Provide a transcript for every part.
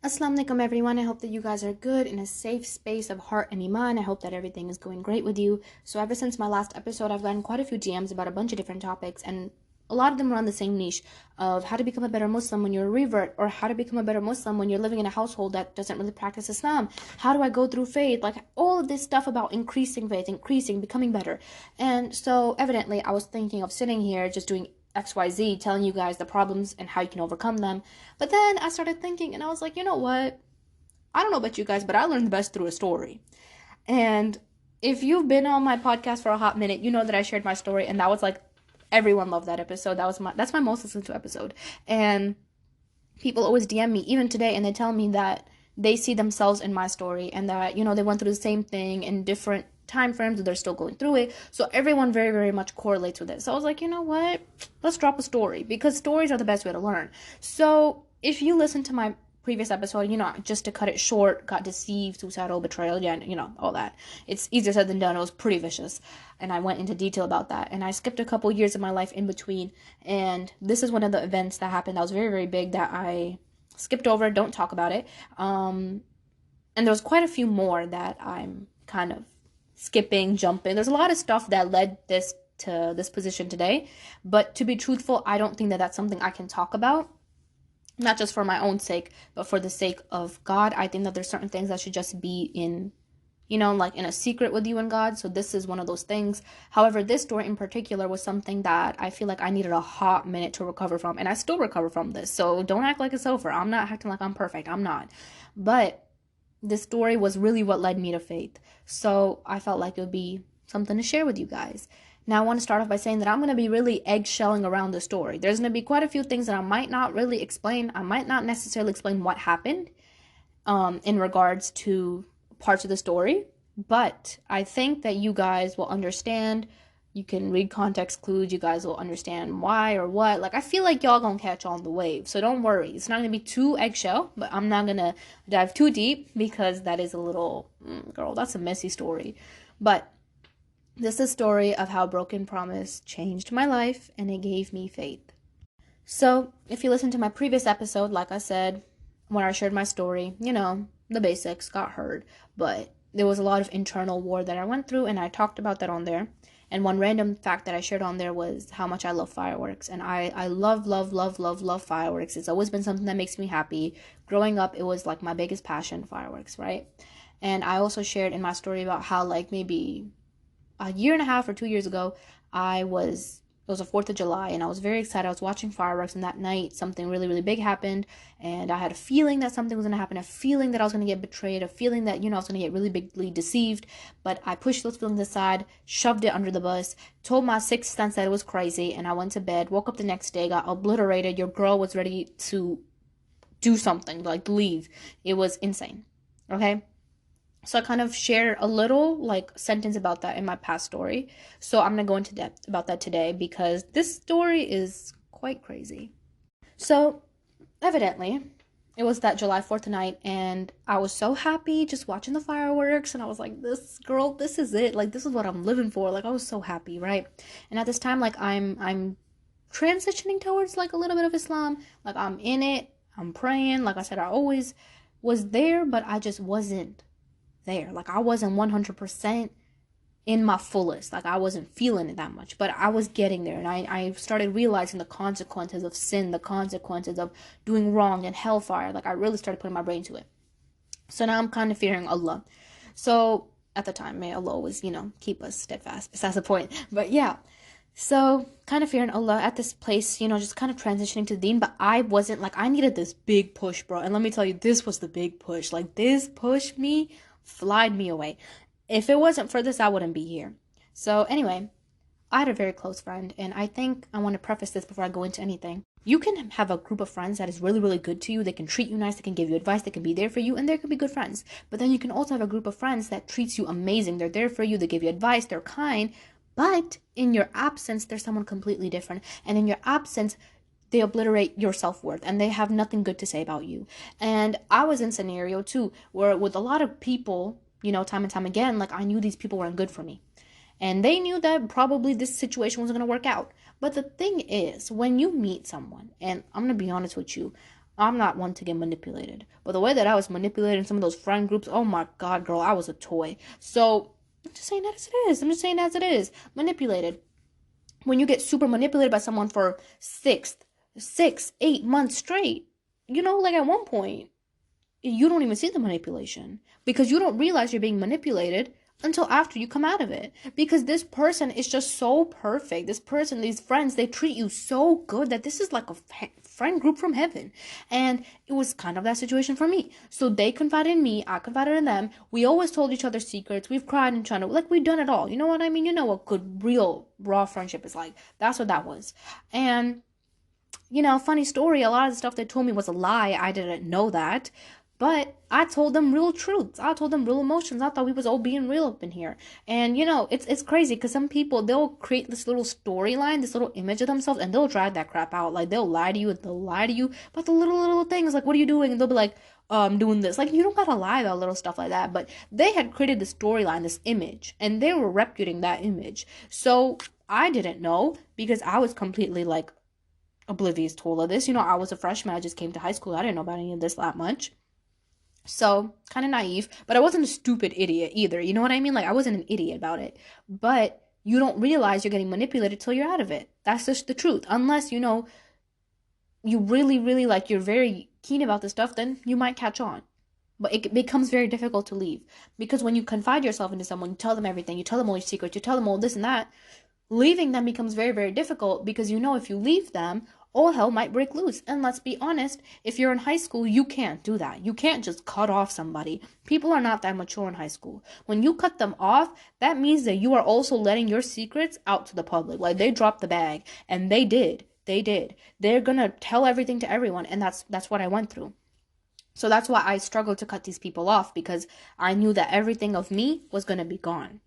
Assalamu alaikum everyone. I hope that you guys are good in a safe space of heart and iman. I hope that everything is going great with you. So ever since my last episode, I've gotten quite a few DMs about a bunch of different topics, and a lot of them are on the same niche of how to become a better Muslim when you're a revert, or how to become a better Muslim when you're living in a household that doesn't really practice Islam. How do I go through faith? Like all of this stuff about increasing faith, becoming better. And so evidently I was thinking of sitting here just doing XYZ, telling you guys the problems and how you can overcome them. But then I started thinking and I was like, you know what? I don't know about you guys, but I learned the best through a story. And if you've been on my podcast for a hot minute, you know that I shared my story, and that was like, everyone loved that episode. That's my most listened to episode. And people always DM me even today, and they tell me that they see themselves in my story, and that, they went through the same thing in different time frames, and they're still going through it. So everyone very, very much correlates with it. So I was like, you know what? Let's drop a story, because stories are the best way to learn. So if you listen to my previous episode, just to cut it short, got deceived, suicidal, betrayal, all that. It's easier said than done. It was pretty vicious. And I went into detail about that. And I skipped a couple years of my life in between. And this is one of the events that happened that was very, very big that I skipped over. Don't talk about it. And there was quite a few more that I'm kind of skipping, jumping. There's a lot of stuff that led this to this position today. But to be truthful, I don't think that that's something I can talk about. Not just for my own sake, but for the sake of God. I think that there's certain things that should just be in, like in a secret with you and God. So this is one of those things. However, this story in particular was something that I feel like I needed a hot minute to recover from. And I still recover from this. So don't act like it's over. I'm not acting like I'm perfect. I'm not. But this story was really what led me to faith. So I felt like it would be something to share with you guys. Now, I want to start off by saying that I'm going to be really eggshelling around the story. There's going to be quite a few things that I might not really explain. I might not necessarily explain what happened in regards to parts of the story. But I think that you guys will understand. You can read context clues. You guys will understand why or what. Like, I feel like y'all going to catch on the wave. So don't worry. It's not going to be too eggshell. But I'm not going to dive too deep, because that is a little, girl, that's a messy story. But this is a story of how broken promise changed my life, and it gave me faith. So, if you listen to my previous episode, like I said, when I shared my story, the basics got heard, but there was a lot of internal war that I went through, and I talked about that on there. And one random fact that I shared on there was how much I love fireworks. And I love, love, love, love, love fireworks. It's always been something that makes me happy. Growing up, it was like my biggest passion, fireworks, right? And I also shared in my story about how, like, maybe a year and a half or 2 years ago, it was the 4th of July, and I was very excited. I was watching fireworks, and that night something really, really big happened, and I had a feeling that something was going to happen, a feeling that I was going to get betrayed, a feeling that, I was going to get really bigly deceived. But I pushed those feelings aside, shoved it under the bus, told my sixth sense that it was crazy, and I went to bed, woke up the next day, got obliterated. Your girl was ready to do something, like leave. It was insane, okay? So I kind of shared a little sentence about that in my past story. So I'm going to go into depth about that today, because this story is quite crazy. So evidently, it was that July 4th night, and I was so happy just watching the fireworks, and I was like, this is it. Like, this is what I'm living for. Like, I was so happy, right? And at this time, like, I'm transitioning towards like a little bit of Islam. Like, I'm in it. I'm praying. Like I said, I always was there, but I just wasn't there. Like, I wasn't 100% in my fullest. Like, I wasn't feeling it that much, but I was getting there. And I started realizing the consequences of sin, the consequences of doing wrong, and hellfire. Like, I really started putting my brain to it. So now I'm kind of fearing Allah. So at the time, may Allah always, keep us steadfast. Besides the point. But yeah. So kind of fearing Allah at this place, just kind of transitioning to deen. But I wasn't, like, I needed this big push, bro. And let me tell you, this was the big push. Like, this pushed me, flied me away. If it wasn't for this, I wouldn't be here. So anyway, I had a very close friend, and I think I want to preface this before I go into anything. You can have a group of friends that is really, really good to you. They can treat you nice. They can give you advice. They can be there for you, and they can be good friends. But then you can also have a group of friends that treats you amazing. They're there for you. They give you advice. They're kind. But in your absence, there's someone completely different. And in your absence, they obliterate your self-worth, and they have nothing good to say about you. And I was in a scenario too, where with a lot of people, time and time again, like, I knew these people weren't good for me. And they knew that probably this situation wasn't going to work out. But the thing is, when you meet someone, and I'm going to be honest with you, I'm not one to get manipulated. But the way that I was manipulated in some of those friend groups, oh my God, girl, I was a toy. So I'm just saying that as it is. I'm just saying as it is. Manipulated. When you get super manipulated by someone for 8 months straight, like at one point, you don't even see the manipulation because you don't realize you're being manipulated until after you come out of it, because this person is just so perfect. This person, these friends, they treat you so good that this is like a friend group from heaven. And it was kind of that situation for me. So they confided in me, I confided in them. We always told each other secrets. We've cried and trying to, like, we've done it all. You know what I mean? You know what good, real, raw friendship is like. That's what that was. And funny story, a lot of the stuff they told me was a lie. I didn't know that. But I told them real truths. I told them real emotions. I thought we was all being real up in here. And it's crazy because some people, they'll create this little storyline, this little image of themselves, and they'll drag that crap out. Like they'll lie to you about the little things. Like, what are you doing? And they'll be like, I'm doing this. Like, you don't gotta lie about little stuff like that. But they had created this storyline, this image, and they were reputing that image. So I didn't know because I was completely like oblivious to all of this. I was a freshman. I just came to high school. I didn't know about any of this that much. So, kind of naive, but I wasn't a stupid idiot either. You know what I mean? Like, I wasn't an idiot about it. But you don't realize you're getting manipulated till you're out of it. That's just the truth. Unless, you really, really, like, you're very keen about this stuff, then you might catch on. But it becomes very difficult to leave. Because when you confide yourself into someone, you tell them everything, you tell them all your secrets, you tell them all this and that, leaving them becomes very, very difficult because if you leave them, all hell might break loose. And let's be honest, if you're in high school, you can't do that. You can't just cut off somebody. People are not that mature in high school. When you cut them off, that means that you are also letting your secrets out to the public. Like, they dropped the bag, and they did. They did. They're gonna tell everything to everyone, and that's what I went through. So that's why I struggled to cut these people off, because I knew that everything of me was gonna be gone.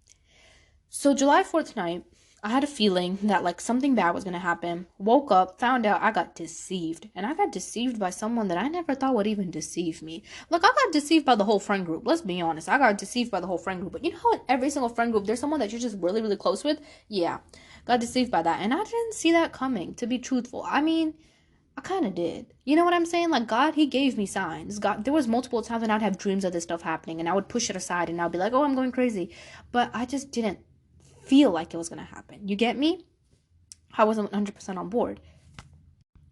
So July 4th night, I had a feeling that like something bad was going to happen. Woke up, found out I got deceived. And I got deceived by someone that I never thought would even deceive me. Look, I got deceived by the whole friend group. Let's be honest. I got deceived by the whole friend group. But you know how in every single friend group, there's someone that you're just really, really close with? Yeah. Got deceived by that. And I didn't see that coming, to be truthful. I mean, I kind of did. You know what I'm saying? Like, God, he gave me signs. God, there was multiple times when I'd have dreams of this stuff happening. And I would push it aside. And I'd be like, oh, I'm going crazy. But I just didn't feel like it was going to happen. You get me? I wasn't 100% on board.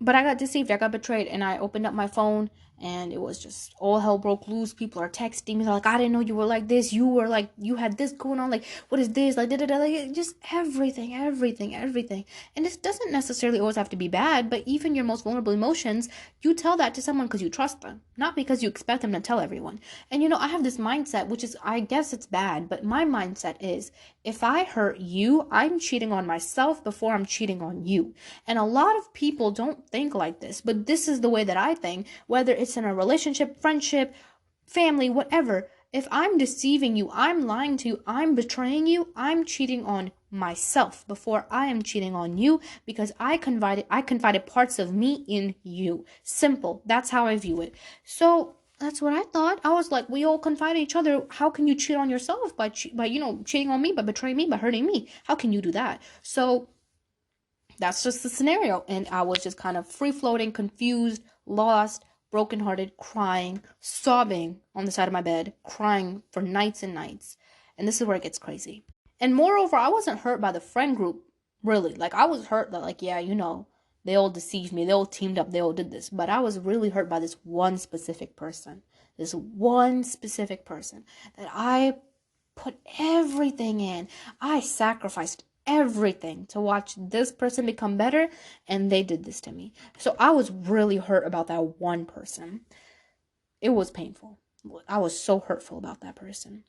But I got deceived. I got betrayed. And I opened up my phone, and it was just all hell broke loose. People are texting me. They're like, I didn't know you were like this. You were like, you had this going on. Like, what is this? Like, da-da-da. Like, just everything. And this doesn't necessarily always have to be bad, but even your most vulnerable emotions, you tell that to someone because you trust them, not because you expect them to tell everyone. And I have this mindset, which is, I guess it's bad, but my mindset is, if I hurt you, I'm cheating on myself before I'm cheating on you. And a lot of people don't think like this, but this is the way that I think, whether it's in a relationship, friendship, family, whatever. If I'm deceiving you, I'm lying to you, I'm betraying you, I'm cheating on myself before I am cheating on you, because I confided parts of me in you. Simple. That's how I view it. So that's what I thought. I was like, we all confide in each other. How can you cheat on yourself by cheating on me, by betraying me, by hurting me? How can you do that? So that's just the scenario. And I was just kind of free floating, confused, lost, brokenhearted, crying, sobbing on the side of my bed, crying for nights and nights. And this is where it gets crazy. And moreover, I wasn't hurt by the friend group, really. Like, I was hurt that, like, yeah, they all deceived me, they all teamed up, they all did this. But I was really hurt by this one specific person. This one specific person that I put everything in. I sacrificed everything to watch this person become better, and they did this to me. So I was really hurt about that one person. It was painful. I was so hurtful about that person.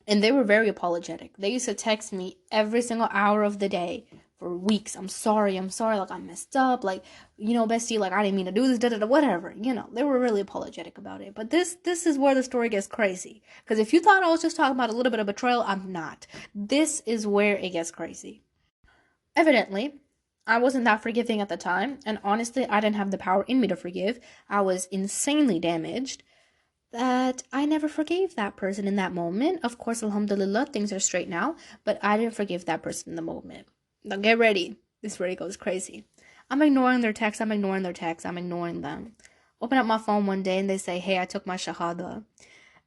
And they were very apologetic. They used to text me every single hour of the day for weeks. I'm sorry, like I messed up, like, bestie, like I didn't mean to do this, whatever. They were really apologetic about it. But this is where the story gets crazy. Because if you thought I was just talking about a little bit of betrayal, I'm not. This is where it gets crazy. Evidently, I wasn't that forgiving at the time, and honestly, I didn't have the power in me to forgive. I was insanely damaged that I never forgave that person in that moment. Of course, alhamdulillah, things are straight now, but I didn't forgive that person in the moment. Now get ready. This really goes crazy. I'm ignoring their texts. I'm ignoring them. open up my phone one day and they say, hey, I took my shahada.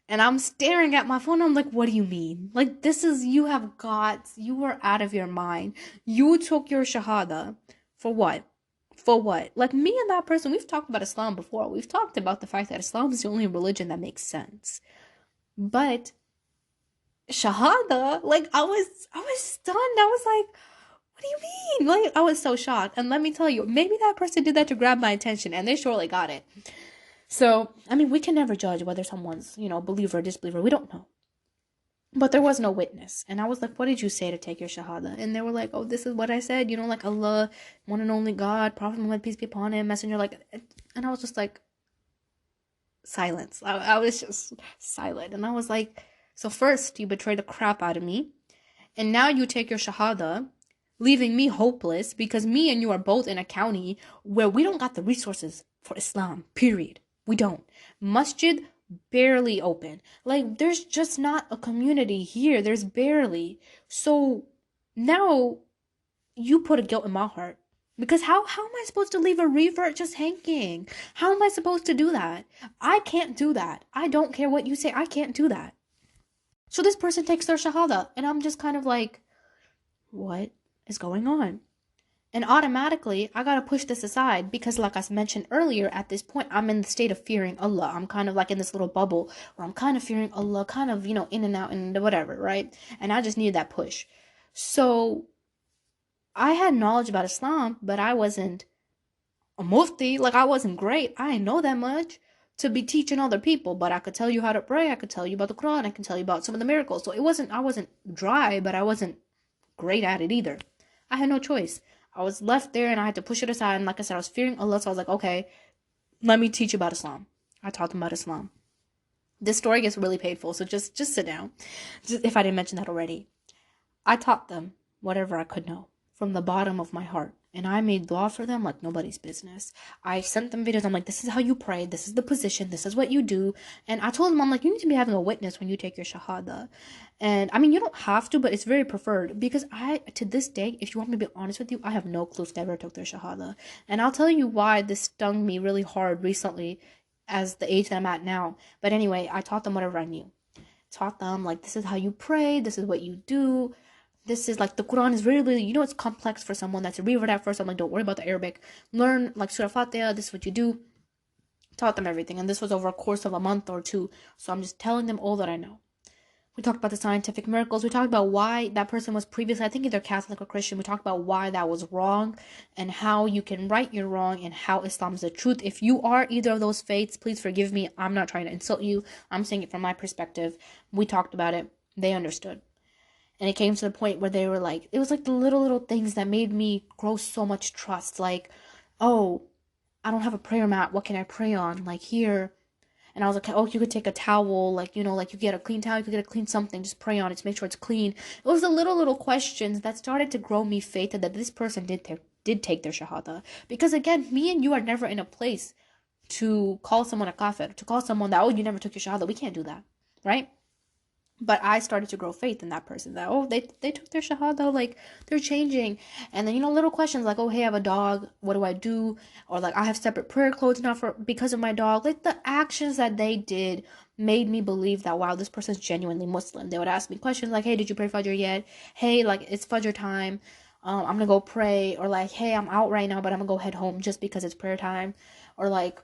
And I'm staring at my phone. I'm like, what do you mean? Like, you are out of your mind. You took your shahada. For what? For what? Like, me and that person, we've talked about Islam before. We've talked about the fact that Islam is the only religion that makes sense. But shahada, like, I was stunned. I was like, what do you mean? Like, I was so shocked. And let me tell you, maybe that person did that to grab my attention, and they surely got it. So, I mean, we can never judge whether someone's, believer or disbeliever. We don't know. But there was no witness. And I was like, what did you say to take your shahada? And they were like, oh, this is what I said. Like Allah, one and only God, Prophet Muhammad, peace be upon him, messenger, like, and I was just like, silence. I was just silent. And I was like, so first you betrayed the crap out of me. And now you take your shahada, leaving me hopeless because me and you are both in a county where we don't got the resources for Islam, period. We don't. Masjid, barely open. Like, there's just not a community here. There's barely. So now you put a guilt in my heart. Because how am I supposed to leave a revert just hanging? How am I supposed to do that? I can't do that. I don't care what you say. I can't do that. So this person takes their shahada. And I'm just kind of like, what is going on? And automatically, I gotta push this aside because, like I mentioned earlier, at this point, I'm in the state of fearing Allah. I'm kind of like in this little bubble where I'm kind of fearing Allah, kind of, in and out and whatever, right? And I just needed that push. So I had knowledge about Islam, but I wasn't a mufti. Like, I wasn't great. I didn't know that much to be teaching other people, but I could tell you how to pray. I could tell you about the Quran. I can tell you about some of the miracles. So I wasn't dry, but I wasn't great at it either. I had no choice. I was left there and I had to push it aside. And like I said, I was fearing Allah. So I was like, okay, let me teach you about Islam. I taught them about Islam. This story gets really painful. So just sit down. Just, if I didn't mention that already. I taught them whatever I could know from the bottom of my heart. And I made dua for them like nobody's business. I sent them videos. I'm like, this is how you pray. This is the position. This is what you do. And I told them, I'm like, you need to be having a witness when you take your shahada. And I mean, you don't have to, but it's very preferred. Because to this day, if you want me to be honest with you, I have no clue if they ever took their shahada. And I'll tell you why this stung me really hard recently as the age that I'm at now. But anyway, I taught them whatever I knew. Taught them, like, this is how you pray. This is what you do. This is like the Quran is really, it's complex for someone that's a revert at first. I'm like, don't worry about the Arabic. Learn like Surah Fatiha. This is what you do. Taught them everything. And this was over a course of a month or two. So I'm just telling them all that I know. We talked about the scientific miracles. We talked about why that person was previously, I think, either Catholic or Christian. We talked about why that was wrong and how you can right your wrong and how Islam is the truth. If you are either of those faiths, please forgive me. I'm not trying to insult you. I'm saying it from my perspective. We talked about it. They understood. And it came to the point where they were like, it was like the little things that made me grow so much trust. Like, oh, I don't have a prayer mat. What can I pray on? Like here. And I was like, oh, you could take a towel. Like, like you get a clean towel. You could get a clean something. Just pray on it to make sure it's clean. It was the little questions that started to grow me faith that this person did take their shahada. Because again, me and you are never in a place to call someone a kafir. To call someone that, oh, you never took your shahada. We can't do that. Right? But I started to grow faith in that person that, oh, they took their shahada, like, they're changing. And then, little questions like, oh, hey, I have a dog. What do I do? Or like, I have separate prayer clothes now because of my dog. Like, the actions that they did made me believe that, wow, this person's genuinely Muslim. They would ask me questions like, hey, did you pray Fajr yet? Hey, like, it's Fajr time. I'm going to go pray. Or like, hey, I'm out right now, but I'm going to go head home just because it's prayer time. Or like,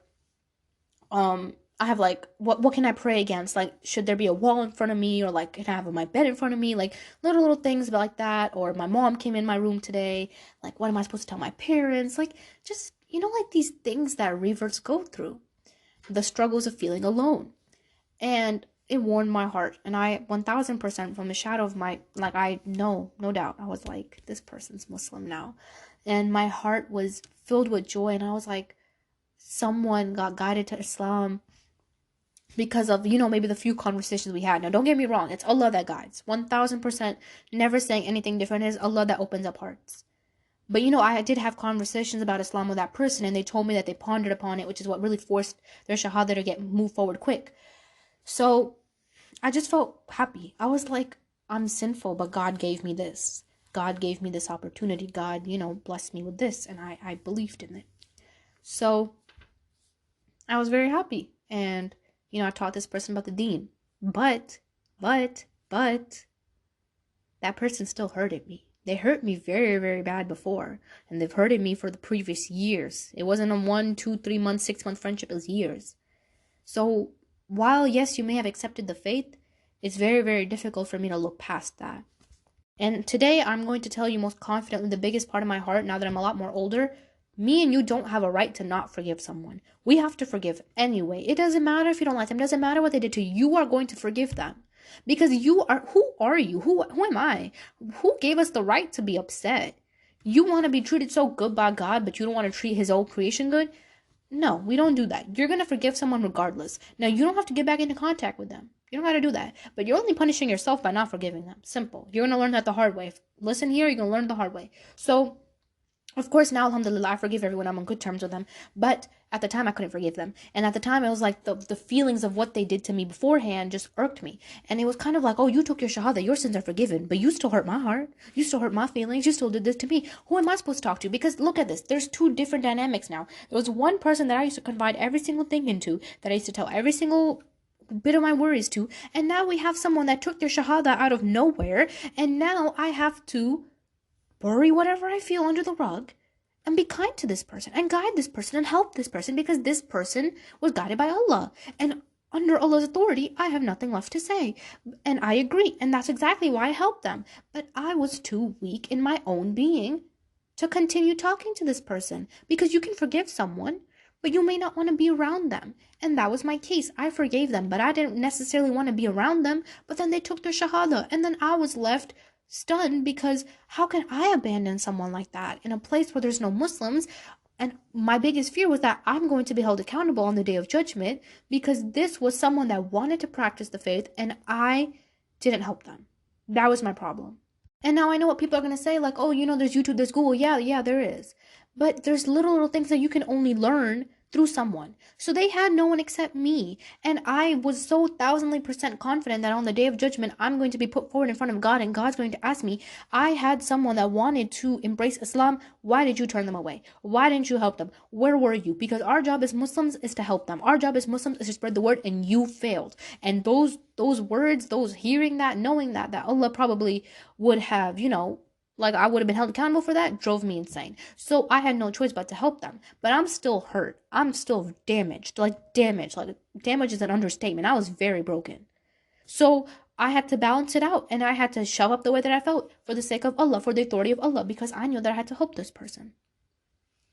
I have like, what can I pray against? Like, should there be a wall in front of me? Or like, can I have my bed in front of me? Like, little things like that. Or my mom came in my room today. Like, what am I supposed to tell my parents? Like, just, like these things that reverts go through. The struggles of feeling alone. And it warmed my heart. And I, 1000% from the shadow of my, like, I know, no doubt. I was like, this person's Muslim now. And my heart was filled with joy. And I was like, someone got guided to Islam because of, maybe the few conversations we had. Now, don't get me wrong. It's Allah that guides. 1000%. Never saying anything different. It is Allah that opens up hearts. But, I did have conversations about Islam with that person, and they told me that they pondered upon it, which is what really forced their shahada to move forward quick. So, I just felt happy. I was like, I'm sinful, but God gave me this. God gave me this opportunity. God, blessed me with this, and I believed in it. So, I was very happy. And, I taught this person about the deen. But, that person still hurted me. They hurt me very, very bad before. And they've hurted me for the previous years. It wasn't a 1, 2, 3 month, 6 month friendship. It was years. So while, yes, you may have accepted the faith, it's very, very difficult for me to look past that. And today I'm going to tell you most confidently the biggest part of my heart, now that I'm a lot more older. Me and you don't have a right to not forgive someone. We have to forgive anyway. It doesn't matter if you don't like them. It doesn't matter what they did to you. You are going to forgive them. Because who are you? Who am I? Who gave us the right to be upset? You want to be treated so good by God, but you don't want to treat his own creation good? No, we don't do that. You're going to forgive someone regardless. Now, you don't have to get back into contact with them. You don't got to do that. But you're only punishing yourself by not forgiving them. Simple. You're going to learn that the hard way. Listen here, you're going to learn the hard way. So, of course, now, alhamdulillah, I forgive everyone. I'm on good terms with them. But at the time, I couldn't forgive them. And at the time, it was like the feelings of what they did to me beforehand just irked me. And it was kind of like, oh, you took your shahada. Your sins are forgiven. But you still hurt my heart. You still hurt my feelings. You still did this to me. Who am I supposed to talk to? Because look at this. There's two different dynamics now. There was one person that I used to confide every single thing into, that I used to tell every single bit of my worries to. And now we have someone that took their shahada out of nowhere. And now I have to bury whatever I feel under the rug and be kind to this person and guide this person and help this person, because this person was guided by Allah. And under Allah's authority, I have nothing left to say. And I agree. And that's exactly why I helped them. But I was too weak in my own being to continue talking to this person, because you can forgive someone, but you may not want to be around them. And that was my case. I forgave them, but I didn't necessarily want to be around them. But then they took their shahada, and then I was left stunned, because how can I abandon someone like that in a place where there's no Muslims? And my biggest fear was that I'm going to be held accountable on the day of judgment, because this was someone that wanted to practice the faith and I didn't help them. That was my problem. And now I know what people are going to say, like, oh, there's YouTube, there's Google. Yeah, there is. But there's little things that you can only learn through someone. So they had no one except me. And I was so 1,000% confident that on the day of judgment, I'm going to be put forward in front of God, and God's going to ask me, I had someone that wanted to embrace Islam. Why did you turn them away? Why didn't you help them? Where were you? Because our job as Muslims is to help them. Our job as Muslims is to spread the word, and you failed. And those words, those hearing that, knowing that Allah probably would have, like I would have been held accountable for, that drove me insane. So I had no choice but to help them. But I'm still hurt. I'm still damaged. Like damage is an understatement. I was very broken. So I had to balance it out, and I had to shove up the way that I felt for the sake of Allah, for the authority of Allah, because I knew that I had to help this person.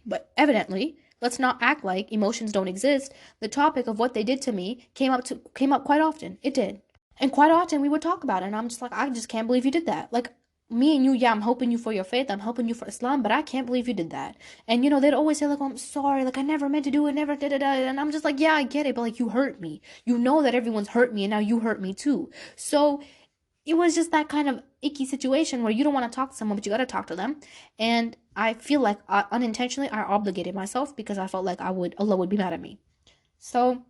But evidently, let's not act like emotions don't exist. The topic of what they did to me came up quite often. It did. And quite often we would talk about it, and I'm just like, I just can't believe you did that. Like, me and you, yeah, I'm helping you for your faith, I'm helping you for Islam, but I can't believe you did that. And they'd always say, like, oh, I'm sorry, like I never meant to do it, never did it. And I'm just like, yeah, I get it, but like, you hurt me. You know that everyone's hurt me, and now you hurt me too. So it was just that kind of icky situation where you don't want to talk to someone, but you got to talk to them. And I feel like unintentionally I obligated myself, because I felt like Allah would be mad at me. So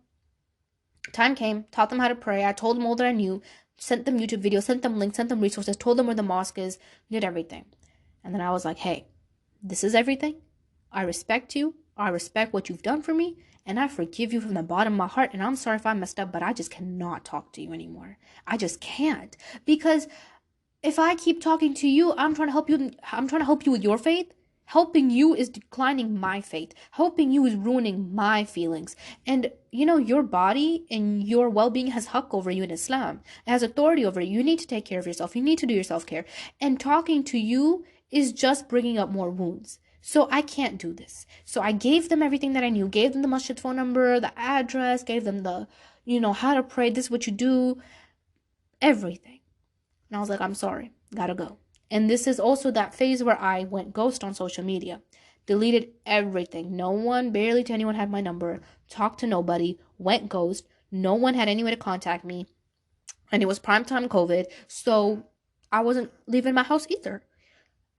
time came, taught them how to pray. I told them all that I knew, sent them YouTube videos, sent them links, sent them resources, told them where the mosque is, did everything. And then I was like, hey, this is everything. I respect you. I respect what you've done for me. And I forgive you from the bottom of my heart. And I'm sorry if I messed up, but I just cannot talk to you anymore. I just can't. Because if I keep talking to you, I'm trying to help you. I'm trying to help you with your faith. Helping you is declining my faith. Helping you is ruining my feelings. And your body and your well-being has haqq over you in Islam. It has authority over you. You need to take care of yourself. You need to do your self-care. And talking to you is just bringing up more wounds. So I can't do this. So I gave them everything that I knew. Gave them the masjid phone number, the address, gave them the, how to pray. This is what you do. Everything. And I was like, I'm sorry. Gotta go. And this is also that phase where I went ghost on social media. Deleted everything. No one, barely to anyone had my number. Talked to nobody. Went ghost. No one had any way to contact me. And it was primetime COVID. So I wasn't leaving my house either.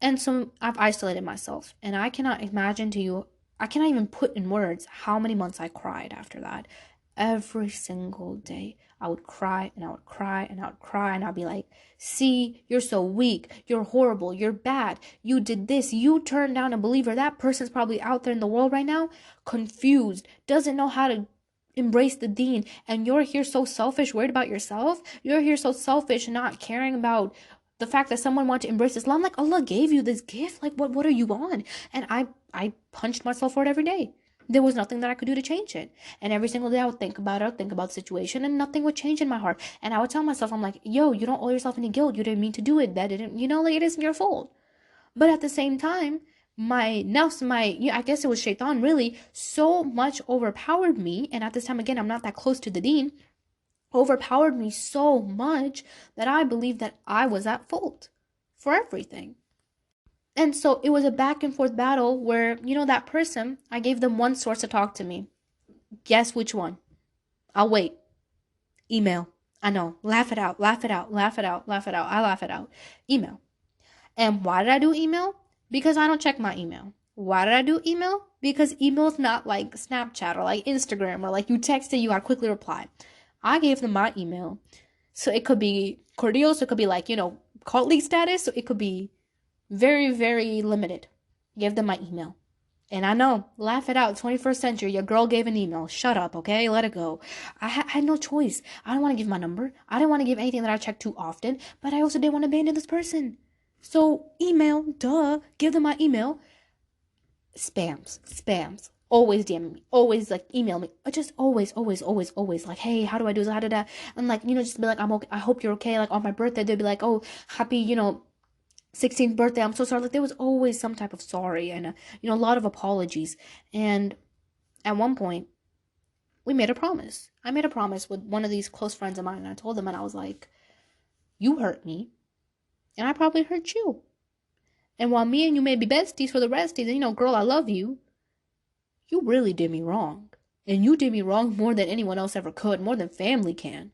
And so I've isolated myself. And I cannot imagine to you, I cannot even put in words how many months I cried after that. Every single day, I would cry and I would cry and I would cry, and I'd be like, see, you're so weak, you're horrible, you're bad, you did this, you turned down a believer. That person's probably out there in the world right now, confused, doesn't know how to embrace the deen, and you're here so selfish, worried about yourself. You're here so selfish, not caring about the fact that someone wanted to embrace Islam. Like, Allah gave you this gift. Like, what are you on? And I punched myself for it every day. There was nothing that I could do to change it. And every single day I would think about it, I would think about the situation, and nothing would change in my heart. And I would tell myself, I'm like, yo, you don't owe yourself any guilt. You didn't mean to do it. That didn't, like, it isn't your fault. But at the same time, my nafs, I guess it was shaitan, really so much overpowered me. And at this time, again, I'm not that close to the deen, overpowered me so much that I believed that I was at fault for everything. And so it was a back and forth battle where, that person, I gave them one source to talk to me. Guess which one? I'll wait. Email. I know. Laugh it out. Laugh it out. Laugh it out. Laugh it out. I laugh it out. Email. And why did I do email? Because I don't check my email. Why did I do email? Because email is not like Snapchat or like Instagram or like you text it, you gotta quickly reply. I gave them my email. So it could be cordial, so it could be like, colleague status, so it could be very, very limited. Give them my email. And I know, laugh it out, 21st century, your girl gave an email. Shut up, okay? Let it go. I had no choice. I don't want to give my number. I didn't want to give anything that I check too often, but I also didn't want to abandon this person. So email, duh, give them my email. Spams. Always DM me. Always like email me. Just always. Like, hey, how do I do this? How did I? And like, just be like, I'm okay. I hope you're okay. Like on my birthday, they'd be like, oh, happy, 16th birthday. I'm so sorry. Like there was always some type of sorry and, a lot of apologies. And at one point, we made a promise. I made a promise with one of these close friends of mine. And I told them, and I was like, you hurt me. And I probably hurt you. And while me and you may be besties for the resties, and girl, I love you, you really did me wrong. And you did me wrong more than anyone else ever could, more than family can.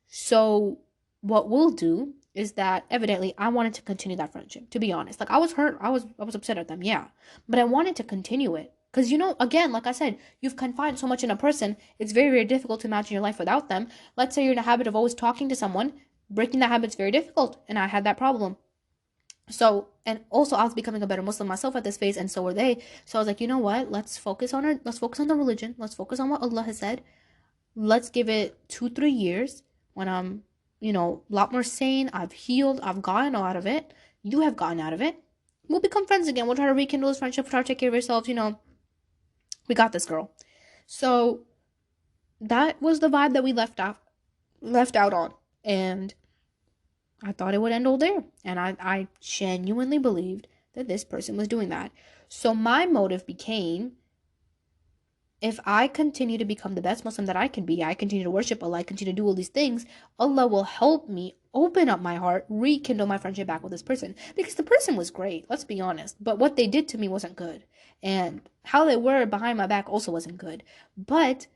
So what we'll do is that evidently I wanted to continue that friendship, to be honest. Like I was hurt, I was upset at them, yeah. But I wanted to continue it. Because, again, like I said, you've confided so much in a person, it's very, very difficult to imagine your life without them. Let's say you're in a habit of always talking to someone. Breaking that habit is very difficult, and I had that problem. So, and also I was becoming a better Muslim myself at this phase, and so were they. So I was like, you know what? Let's focus on the religion. Let's focus on what Allah has said. Let's give it 2-3 years when I'm, a lot more sane. I've healed. I've gotten out of it. You have gotten out of it. We'll become friends again. We'll try to rekindle this friendship. We'll try to take care of ourselves. We got this, girl. So that was the vibe that we left out on. And I thought it would end all there. And I genuinely believed that this person was doing that. So my motive became, if I continue to become the best Muslim that I can be, I continue to worship Allah, I continue to do all these things, Allah will help me open up my heart, rekindle my friendship back with this person. Because the person was great, let's be honest. But what they did to me wasn't good. And how they were behind my back also wasn't good. But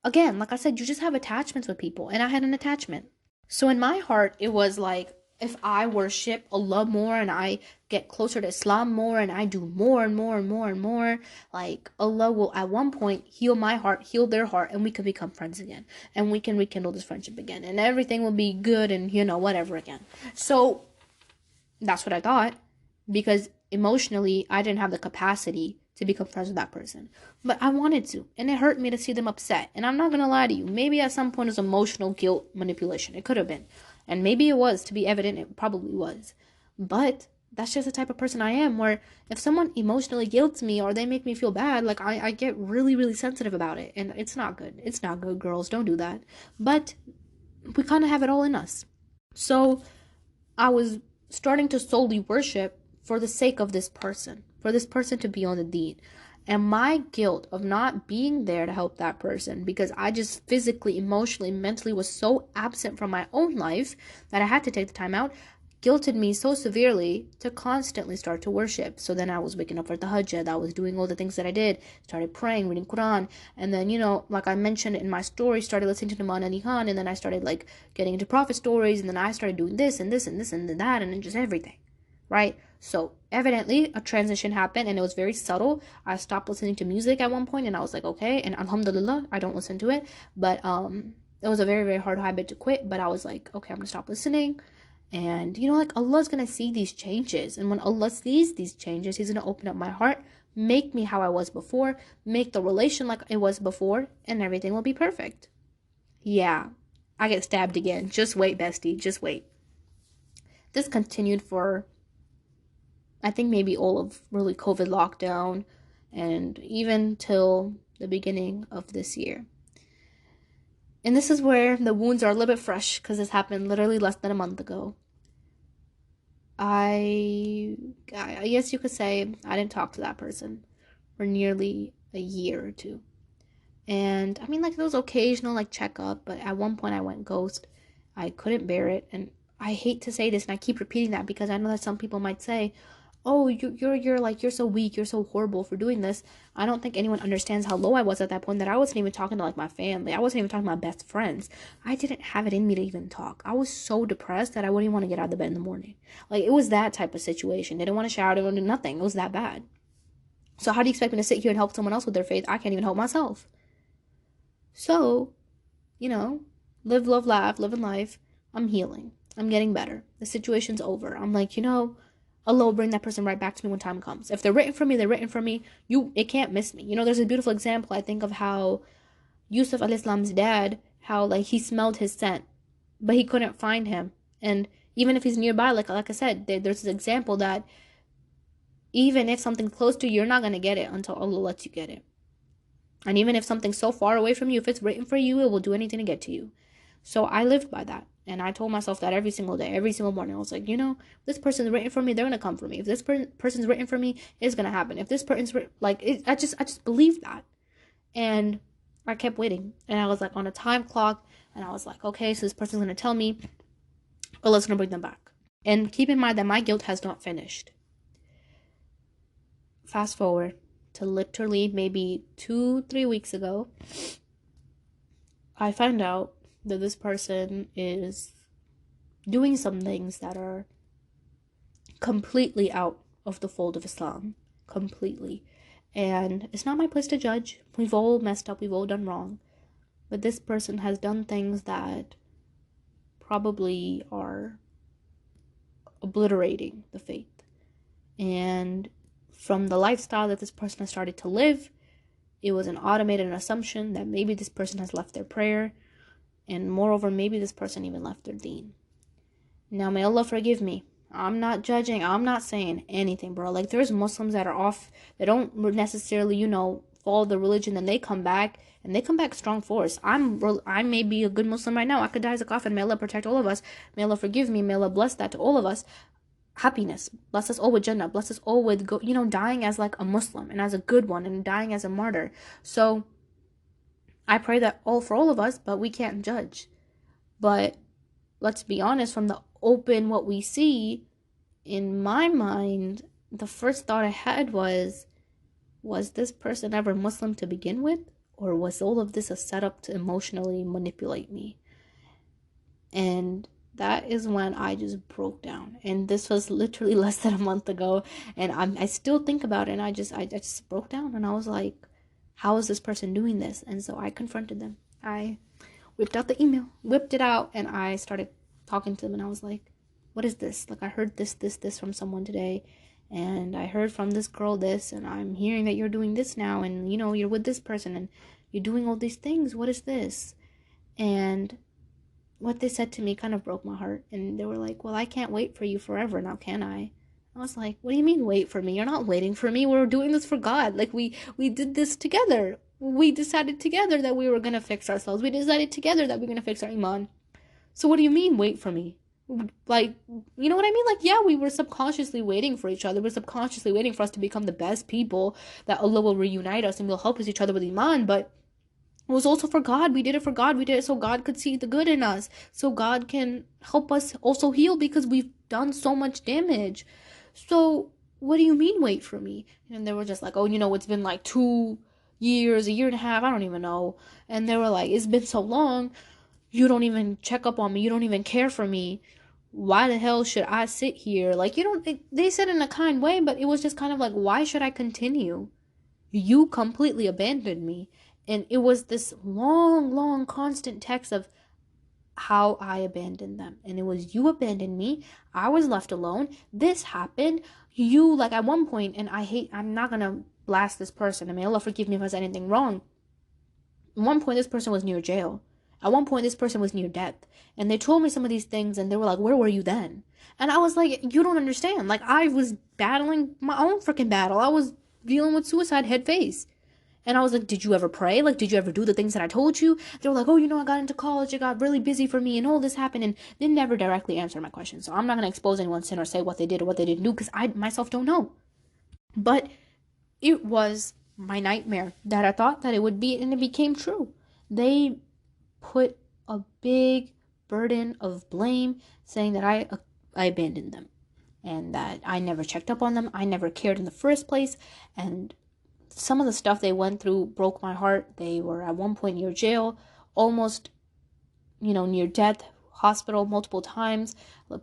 again, like I said, you just have attachments with people. And I had an attachment. So in my heart, it was like, if I worship Allah more and I get closer to Islam more and I do more and more and more and more, like Allah will at one point heal my heart, heal their heart, and we can become friends again. And we can rekindle this friendship again. And everything will be good and, whatever again. So that's what I thought. Because emotionally, I didn't have the capacity to become friends with that person. But I wanted to. And it hurt me to see them upset. And I'm not going to lie to you. Maybe at some point it was emotional guilt manipulation. It could have been. And maybe it was. To be evident, it probably was. But that's just the type of person I am, where if someone emotionally guilts me or they make me feel bad, like I get really, really sensitive about it. And it's not good. It's not good, girls. Don't do that. But we kind of have it all in us. So I was starting to solely worship for the sake of this person. For this person to be on the deen. And my guilt of not being there to help that person, because I just physically, emotionally, mentally was so absent from my own life that I had to take the time out, guilted me so severely to constantly start to worship. So then I was waking up for tahajjud, I was doing all the things that I did, started praying, reading Quran, and then, like I mentioned in my story, started listening to imaan and ihaan, and then I started like getting into prophet stories, and then I started doing this and this and this and that, and then just everything, right? So evidently a transition happened, and it was very subtle. I stopped listening to music at one point, and I was like, okay, and alhamdulillah, I don't listen to it, but it was a very, very hard habit to quit. But I was like, okay, I'm gonna stop listening. And Allah's gonna see these changes, and when Allah sees these changes, He's gonna open up my heart Make me how I was before. Make the relation like it was before, and everything will be perfect. Yeah, I get stabbed again. Just wait, bestie. Just wait. This continued for, I think, maybe all of really COVID lockdown and even till the beginning of this year. And this is where the wounds are a little bit fresh because this happened literally less than a month ago. I guess you could say I didn't talk to that person for nearly a year or two. And I mean, like, there was occasional like checkup, but at one point I went ghost. I couldn't bear it, and I hate to say this, and I keep repeating that because I know that some people might say, "Oh, you're so weak, you're so horrible for doing this." I don't think anyone understands how low I was at that point. That I wasn't even talking to like my family. I wasn't even talking to my best friends. I didn't have it in me to even talk. I was so depressed that I wouldn't even want to get out of the bed in the morning. Like, it was that type of situation. Didn't want to shower. Didn't want to do nothing. It was that bad. So how do you expect me to sit here and help someone else with their faith? I can't even help myself. So, live, love, laugh, living life. I'm healing. I'm getting better. The situation's over. I'm like, Allah will bring that person right back to me when time comes. If they're written for me, they're written for me. It can't miss me. There's a beautiful example, I think, of how Yusuf al-Islam's dad, how like he smelled his scent, but he couldn't find him. And even if he's nearby, like I said, there's this example that even if something's close to you, you're not going to get it until Allah lets you get it. And even if something's so far away from you, if it's written for you, it will do anything to get to you. So I lived by that. And I told myself that every single day, every single morning. I was like, this person's written for me, they're going to come for me. If this person's written for me, it's going to happen. If this person's I just believed that. And I kept waiting. And I was like on a time clock. And I was like, okay, so this person's going to tell me, oh, let's going to bring them back. And keep in mind that my guilt has not finished. Fast forward to literally maybe 2-3 weeks ago, I found out that this person is doing some things that are completely out of the fold of Islam. Completely. And it's not my place to judge. We've all messed up. We've all done wrong. But this person has done things that probably are obliterating the faith. And from the lifestyle that this person has started to live, it was an automated assumption that maybe this person has left their prayer, and moreover, maybe this person even left their deen. Now, may Allah forgive me. I'm not judging. I'm not saying anything, bro. Like, there's Muslims that are off, that don't necessarily, follow the religion, and they come back strong force. I may be a good Muslim right now. I could die as a coffin. May Allah protect all of us. May Allah forgive me. May Allah bless that to all of us. Happiness. Bless us all with Jannah. Bless us all with, dying as like a Muslim and as a good one and dying as a martyr. So I pray that for all of us, but we can't judge. But let's be honest, from the open, what we see, in my mind, the first thought I had was this person ever Muslim to begin with? Or was all of this a setup to emotionally manipulate me? And that is when I just broke down. And this was literally less than a month ago. And I still think about it. And I just broke down. And I was like, how is this person doing this? And so I confronted them. I whipped out the email, whipped it out. And I started talking to them. And I was like, what is this? Like, I heard this from someone today. And I heard from this girl this. And I'm hearing that you're doing this now. And, you're with this person. And you're doing all these things. What is this? And what they said to me kind of broke my heart. And they were like, well, I can't wait for you forever now, can I? I was like, what do you mean wait for me? You're not waiting for me. We're doing this for God. Like, we did this together. We decided together that we were going to fix ourselves. We decided together that we're going to fix our iman. So what do you mean wait for me? Like, you know what I mean? Like, yeah, we were subconsciously waiting for each other. We're subconsciously waiting for us to become the best people, that Allah will reunite us and will help us each other with iman. But it was also for God. We did it for God. We did it so God could see the good in us. So God can help us also heal, because we've done so much damage. So what do you mean wait for me? And they were just like, oh, it's been like 2 years, a year and a half. I don't even know. And they were like, it's been so long. You don't even check up on me. You don't even care for me. Why the hell should I sit here? Like, they said in a kind way, but it was just kind of like, why should I continue? You completely abandoned me. And it was this long, constant text of how I abandoned them. And it was, you abandoned me. I was left alone. This happened. You, like, at one point, and I'm not going to blast this person, and may Allah forgive me if I said anything wrong. At one point, this person was near jail. At one point, this person was near death. And they told me some of these things, and they were like, where were you then? And I was like, you don't understand. Like, I was battling my own freaking battle. I was dealing with suicide head face. And I was like, did you ever pray? Like, did you ever do the things that I told you? They were like, oh, I got into college. It got really busy for me, and all this happened. And they never directly answered my question. So I'm not going to expose anyone's sin or say what they did or what they didn't do, because I myself don't know. But it was my nightmare that I thought that it would be, and it became true. They put a big burden of blame, saying that I abandoned them, and that I never checked up on them. I never cared in the first place. And some of the stuff they went through broke my heart. They were at one point near jail, almost, near death, hospital multiple times,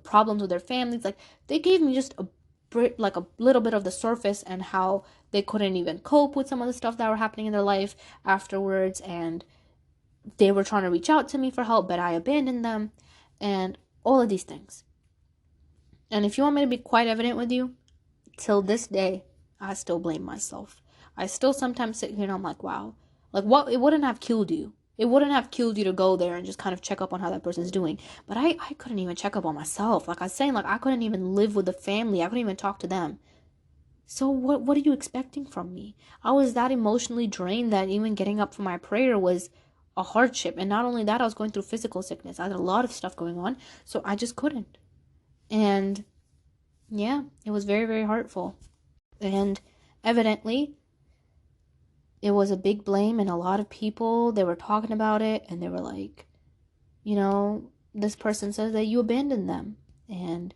problems with their families. Like, they gave me just a little bit of the surface, and how they couldn't even cope with some of the stuff that were happening in their life afterwards, and they were trying to reach out to me for help, but I abandoned them, and all of these things. And if you want me to be quite evident with you, till this day, I still blame myself. I still sometimes sit here and I'm like, wow, like, what? It wouldn't have killed you. It wouldn't have killed you to go there and just kind of check up on how that person's doing. But I couldn't even check up on myself. Like I was saying, like, I couldn't even live with the family. I couldn't even talk to them. So what are you expecting from me? I was that emotionally drained that even getting up for my prayer was a hardship. And not only that, I was going through physical sickness. I had a lot of stuff going on. So I just couldn't. And yeah, it was very, very hurtful. And evidently, it was a big blame, and a lot of people, they were talking about it, and they were like, this person says that you abandoned them, and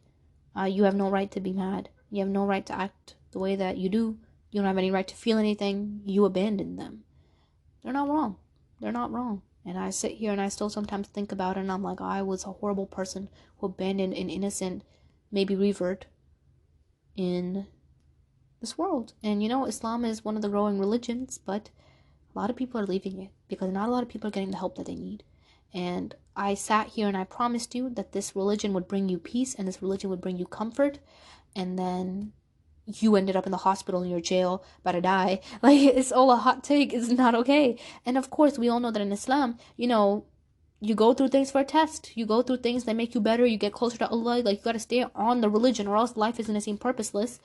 you have no right to be mad. You have no right to act the way that you do. You don't have any right to feel anything. You abandoned them. They're not wrong. They're not wrong. And I sit here and I still sometimes think about it, and I'm like, I was a horrible person who abandoned an innocent, maybe revert in this world. And Islam is one of the growing religions, but a lot of people are leaving it because not a lot of people are getting the help that they need. And I sat here and I promised you that this religion would bring you peace, and this religion would bring you comfort, and then you ended up in the hospital, in your jail, about to die. Like, it's all a hot take. It's not okay. And of course, we all know that in Islam, you go through things for a test. You go through things that make you better. You get closer to Allah. Like, you got to stay on the religion, or else life is going to seem purposeless.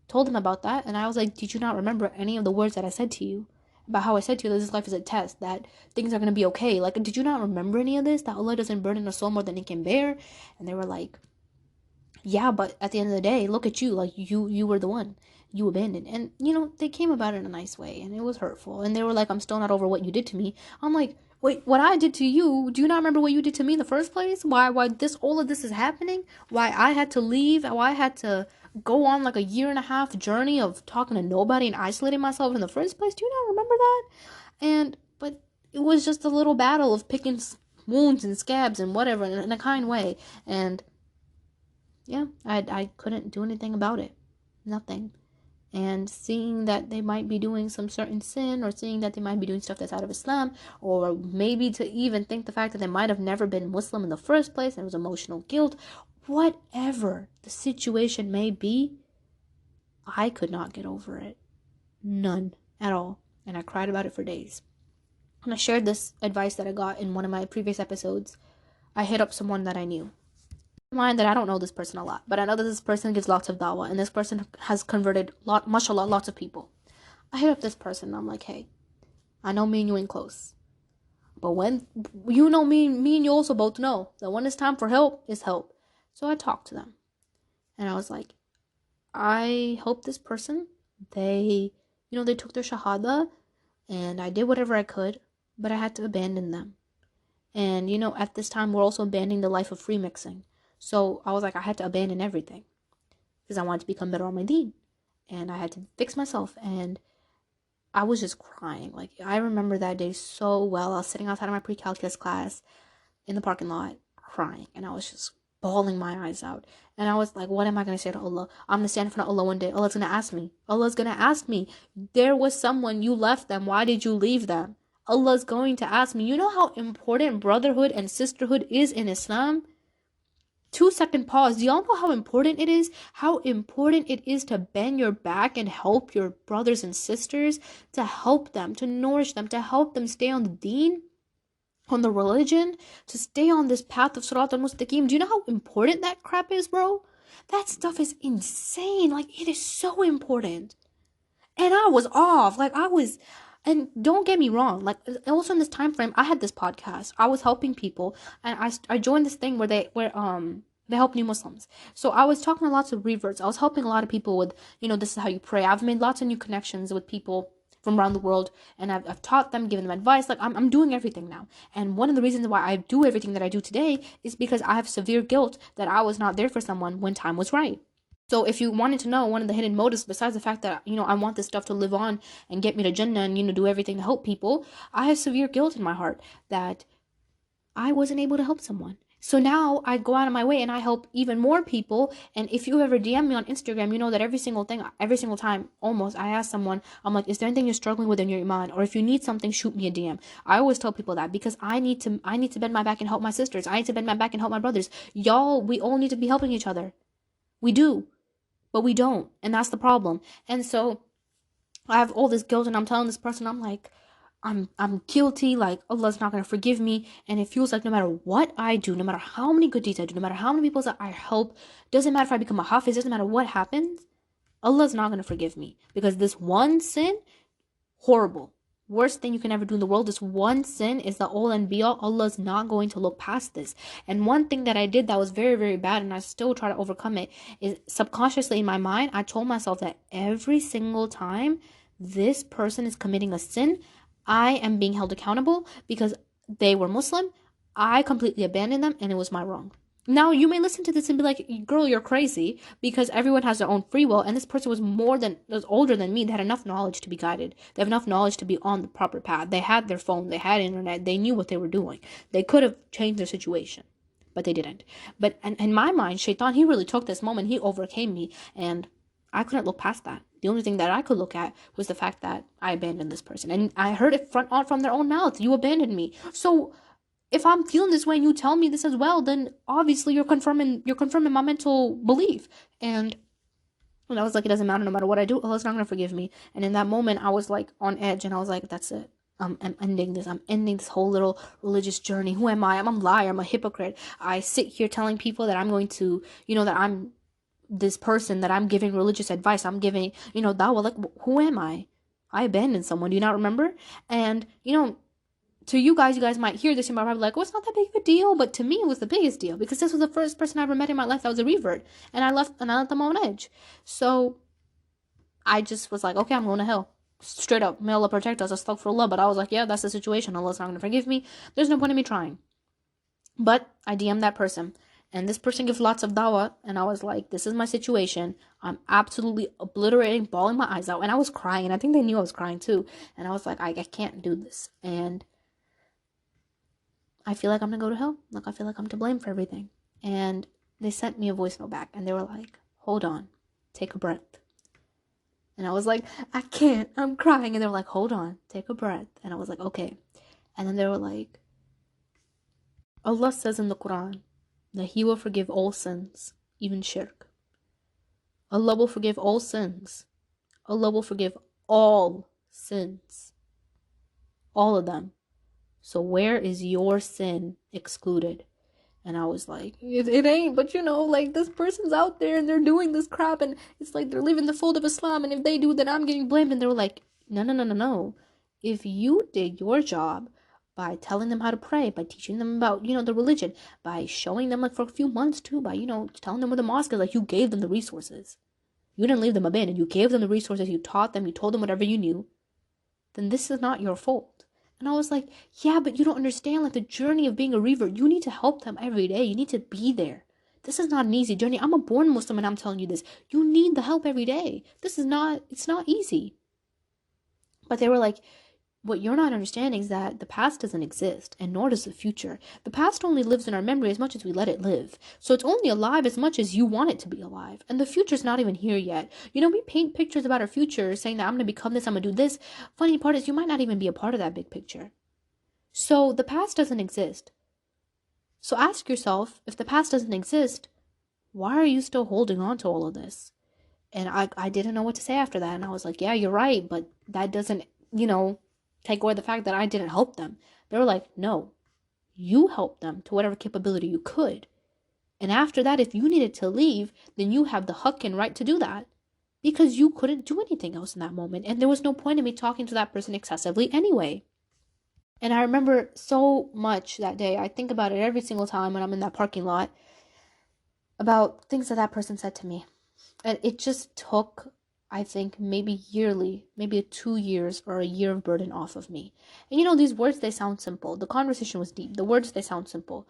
Told him about that, and I was like, did you not remember any of the words that I said to you? About how I said to you that this life is a test, that things are going to be okay. Like, did you not remember any of this? That Allah doesn't burden a soul more than it can bear? And they were like, yeah, but at the end of the day, look at you. Like, you were the one. You abandoned. And, they came about it in a nice way, and it was hurtful. And they were like, I'm still not over what you did to me. I'm like, wait, what I did to you, do you not remember what you did to me in the first place? Why all of this is happening? Why I had to leave? Why I had to go on like a 1.5 year journey of talking to nobody and isolating myself in the first place? Do you not remember that? But it was just a little battle of picking wounds and scabs and whatever in a kind way. And yeah, I couldn't do anything about it. Nothing. And seeing that they might be doing some certain sin, or seeing that they might be doing stuff that's out of Islam, or maybe to even think the fact that they might have never been Muslim in the first place, and it was emotional guilt, whatever the situation may be, I could not get over it. None at all. And I cried about it for days. When I shared this advice that I got in one of my previous episodes, I hit up someone that I knew. Mind that I don't know this person a lot, but I know that this person gives lots of dawah, and this person has converted mashallah, lots of people. I hit up this person and I'm like, hey, I know me and you ain't close, but when me and you also both know that when it's time for help, it's help. So I talked to them, and I was like, I hope this person, they took their shahada, and I did whatever I could, but I had to abandon them. And at this time we're also abandoning the life of free mixing. So I was like, I had to abandon everything because I wanted to become better on my deen, and I had to fix myself. And I was just crying. Like, I remember that day so well. I was sitting outside of my pre-calculus class in the parking lot crying, and I was just bawling my eyes out. And I was like, what am I going to say to Allah? I'm going to stand in front of Allah one day. Allah's going to ask me. Allah's going to ask me, there was someone, you left them. Why did you leave them? Allah's going to ask me. You know how important brotherhood and sisterhood is in Islam? 2-second pause. Do y'all know how important it is? How important it is to bend your back and help your brothers and sisters, to help them, to nourish them, to help them stay on the deen, on the religion, to stay on this path of Surat al-Mustaqim. Do you know how important that crap is, bro? That stuff is insane. Like, it is so important. And I was off. And don't get me wrong. Like, also in this time frame, I had this podcast. I was helping people, and I joined this thing where they help new Muslims. So I was talking to lots of reverts. I was helping a lot of people with, this is how you pray. I've made lots of new connections with people from around the world, and I've taught them, given them advice. Like, I'm doing everything now. And one of the reasons why I do everything that I do today is because I have severe guilt that I was not there for someone when time was right. So if you wanted to know one of the hidden motives, besides the fact that, I want this stuff to live on and get me to Jannah and, do everything to help people, I have severe guilt in my heart that I wasn't able to help someone. So now I go out of my way and I help even more people. And if you ever DM me on Instagram, you know that every single time, almost, I ask someone, I'm like, is there anything you're struggling with in your iman? Or if you need something, shoot me a DM. I always tell people that because I need to bend my back and help my sisters. I need to bend my back and help my brothers. Y'all, we all need to be helping each other. We do. But we don't. And that's the problem. And so I have all this guilt and I'm telling this person, I'm like, I'm guilty, like Allah's not going to forgive me. And it feels like no matter what I do, no matter how many good deeds I do, no matter how many people that I help, doesn't matter if I become a hafiz, doesn't matter what happens, Allah's not going to forgive me. Because this one sin, horrible. Worst thing you can ever do in the world. This one sin is the all and be all. Allah's not going to look past this. And one thing that I did that was very, very bad, and I still try to overcome it, is subconsciously in my mind, I told myself that every single time this person is committing a sin, I am being held accountable because they were Muslim. I completely abandoned them, and it was my wrong. Now, you may listen to this and be like, girl, you're crazy, because everyone has their own free will, and this person was older than me. They had enough knowledge to be guided. They have enough knowledge to be on the proper path. They had their phone, they had internet, they knew what they were doing. They could have changed their situation, but they didn't. But in my mind, Shaitan, he really took this moment, he overcame me, and I couldn't look past that. The only thing that I could look at was the fact that I abandoned this person. And I heard it from their own mouth. You abandoned me. So if I'm feeling this way and you tell me this as well, then obviously you're confirming my mental belief. And I was like, it doesn't matter, no matter what I do, Allah's not going to forgive me. And in that moment, I was like on edge, and I was like, that's it. I'm ending this. I'm ending this whole little religious journey. Who am I? I'm a liar. I'm a hypocrite. I sit here telling people that I'm going to, that I'm this person, that I'm giving religious advice. I'm giving, dawah. Like, who am I? I abandoned someone. Do you not remember? And, to you guys might hear this and might probably like, oh, it's not that big of a deal. But to me, it was the biggest deal because this was the first person I ever met in my life that was a revert. And I let them on edge. So I just was like, okay, I'm going to hell. Straight up. May Allah protect us. Astaghfirullah. But I was like, yeah, that's the situation. Allah's not going to forgive me. There's no point in me trying. But I DM'd that person. And this person gives lots of dawah. And I was like, this is my situation. I'm absolutely obliterating, bawling my eyes out. And I was crying. And I think they knew I was crying too. And I was like, I can't do this. And I feel like I'm going to go to hell. Like, I feel like I'm to blame for everything. And they sent me a voice note back. And they were like, hold on. Take a breath. And I was like, I can't. I'm crying. And they were like, hold on. Take a breath. And I was like, okay. And then they were like, Allah says in the Quran that He will forgive all sins, even shirk. Allah will forgive all sins. Allah will forgive all sins. All of them. So where is your sin excluded? And I was like, it ain't, but like this person's out there and they're doing this crap and it's like they're leaving the fold of Islam, and if they do, then I'm getting blamed. And they were like, no. If you did your job by telling them how to pray, by teaching them about, the religion, by showing them like for a few months too, by, telling them where the mosque is, like you gave them the resources. You didn't leave them abandoned. You gave them the resources. You taught them. You told them whatever you knew. Then this is not your fault. And I was like, yeah, but you don't understand, like, the journey of being a revert. You need to help them every day. You need to be there. This is not an easy journey. I'm a born Muslim and I'm telling you this. You need the help every day. It's not easy. But they were like, what you're not understanding is that the past doesn't exist, and nor does the future. The past only lives in our memory as much as we let it live. So it's only alive as much as you want it to be alive. And the future's not even here yet. We paint pictures about our future saying that I'm going to become this, I'm going to do this. Funny part is you might not even be a part of that big picture. So the past doesn't exist. So ask yourself, if the past doesn't exist, why are you still holding on to all of this? And I didn't know what to say after that. And I was like, yeah, you're right. But that doesn't, take away the fact that I didn't help them. They were like, no, you helped them to whatever capability you could. And after that, if you needed to leave, then you have the huck and right to do that. Because you couldn't do anything else in that moment. And there was no point in me talking to that person excessively anyway. And I remember so much that day. I think about it every single time when I'm in that parking lot about things that person said to me. And it just took, I think, maybe yearly, maybe 2 years or a year of burden off of me. And these words, they sound simple. The conversation was deep. The words, they sound simple.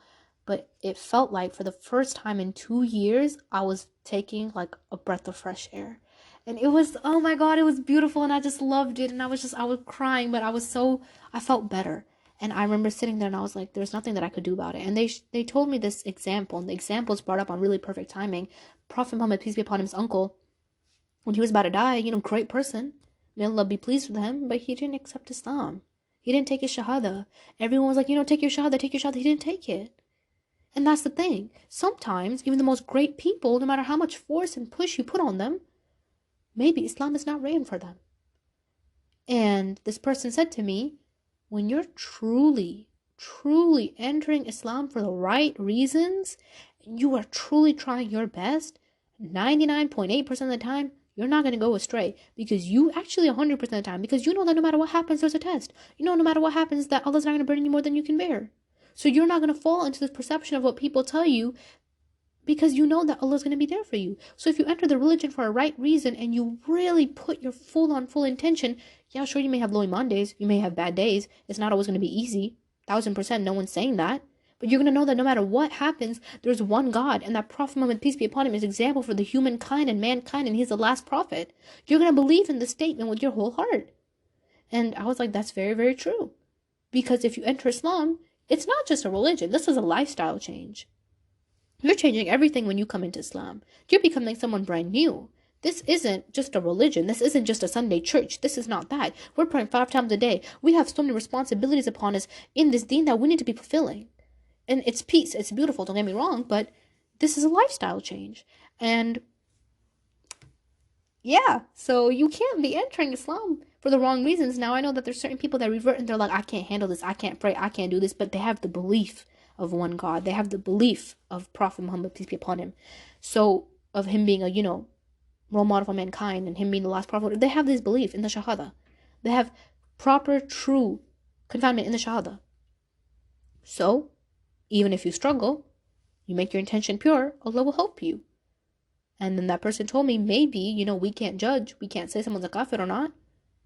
But it felt like for the first time in 2 years, I was taking like a breath of fresh air. And it was, oh my God, it was beautiful. And I just loved it. And I was crying, but I felt better. And I remember sitting there and I was like, there's nothing that I could do about it. And they told me this example, and the example is brought up on really perfect timing. Prophet Muhammad, peace be upon him's uncle, when he was about to die, great person, may Allah be pleased with him, but he didn't accept Islam. He didn't take his shahada. Everyone was like, take your shahada, take your shahada. He didn't take it. And that's the thing. Sometimes, even the most great people, no matter how much force and push you put on them, maybe Islam is not written for them. And this person said to me, when you're truly, truly entering Islam for the right reasons, and you are truly trying your best, 99.8% of the time, you're not going to go astray, because you actually 100% of the time, because you know that no matter what happens, there's a test. No matter what happens, that Allah's not going to burden you more than you can bear. So you're not going to fall into this perception of what people tell you, because you know that Allah's going to be there for you. So if you enter the religion for a right reason and you really put your full intention, yeah, sure, you may have low iman days, you may have bad days. It's not always going to be easy. 1000%, no one's saying that. But you're going to know that no matter what happens, there's one God, and that Prophet Muhammad, peace be upon him, is an example for the humankind and mankind, and he's the last prophet. You're going to believe in this statement with your whole heart. And I was like, that's very, very true. Because if you enter Islam, it's not just a religion. This is a lifestyle change. You're changing everything when you come into Islam. You're becoming someone brand new. This isn't just a religion. This isn't just a Sunday church. This is not that. We're praying 5 times a day. We have so many responsibilities upon us in this deen that we need to be fulfilling. And it's peace. It's beautiful. Don't get me wrong. But this is a lifestyle change. And yeah, so you can't be entering Islam for the wrong reasons. Now, I know that there's certain people that revert and they're like, I can't handle this. I can't pray. I can't do this. But they have the belief of one God. They have the belief of Prophet Muhammad, peace be upon him. So, of him being a, role model for mankind and him being the last prophet. They have this belief in the Shahada. They have proper, true confinement in the Shahada. So, even if you struggle, you make your intention pure, Allah will help you. And then that person told me, maybe, we can't judge. We can't say someone's a kafir or not.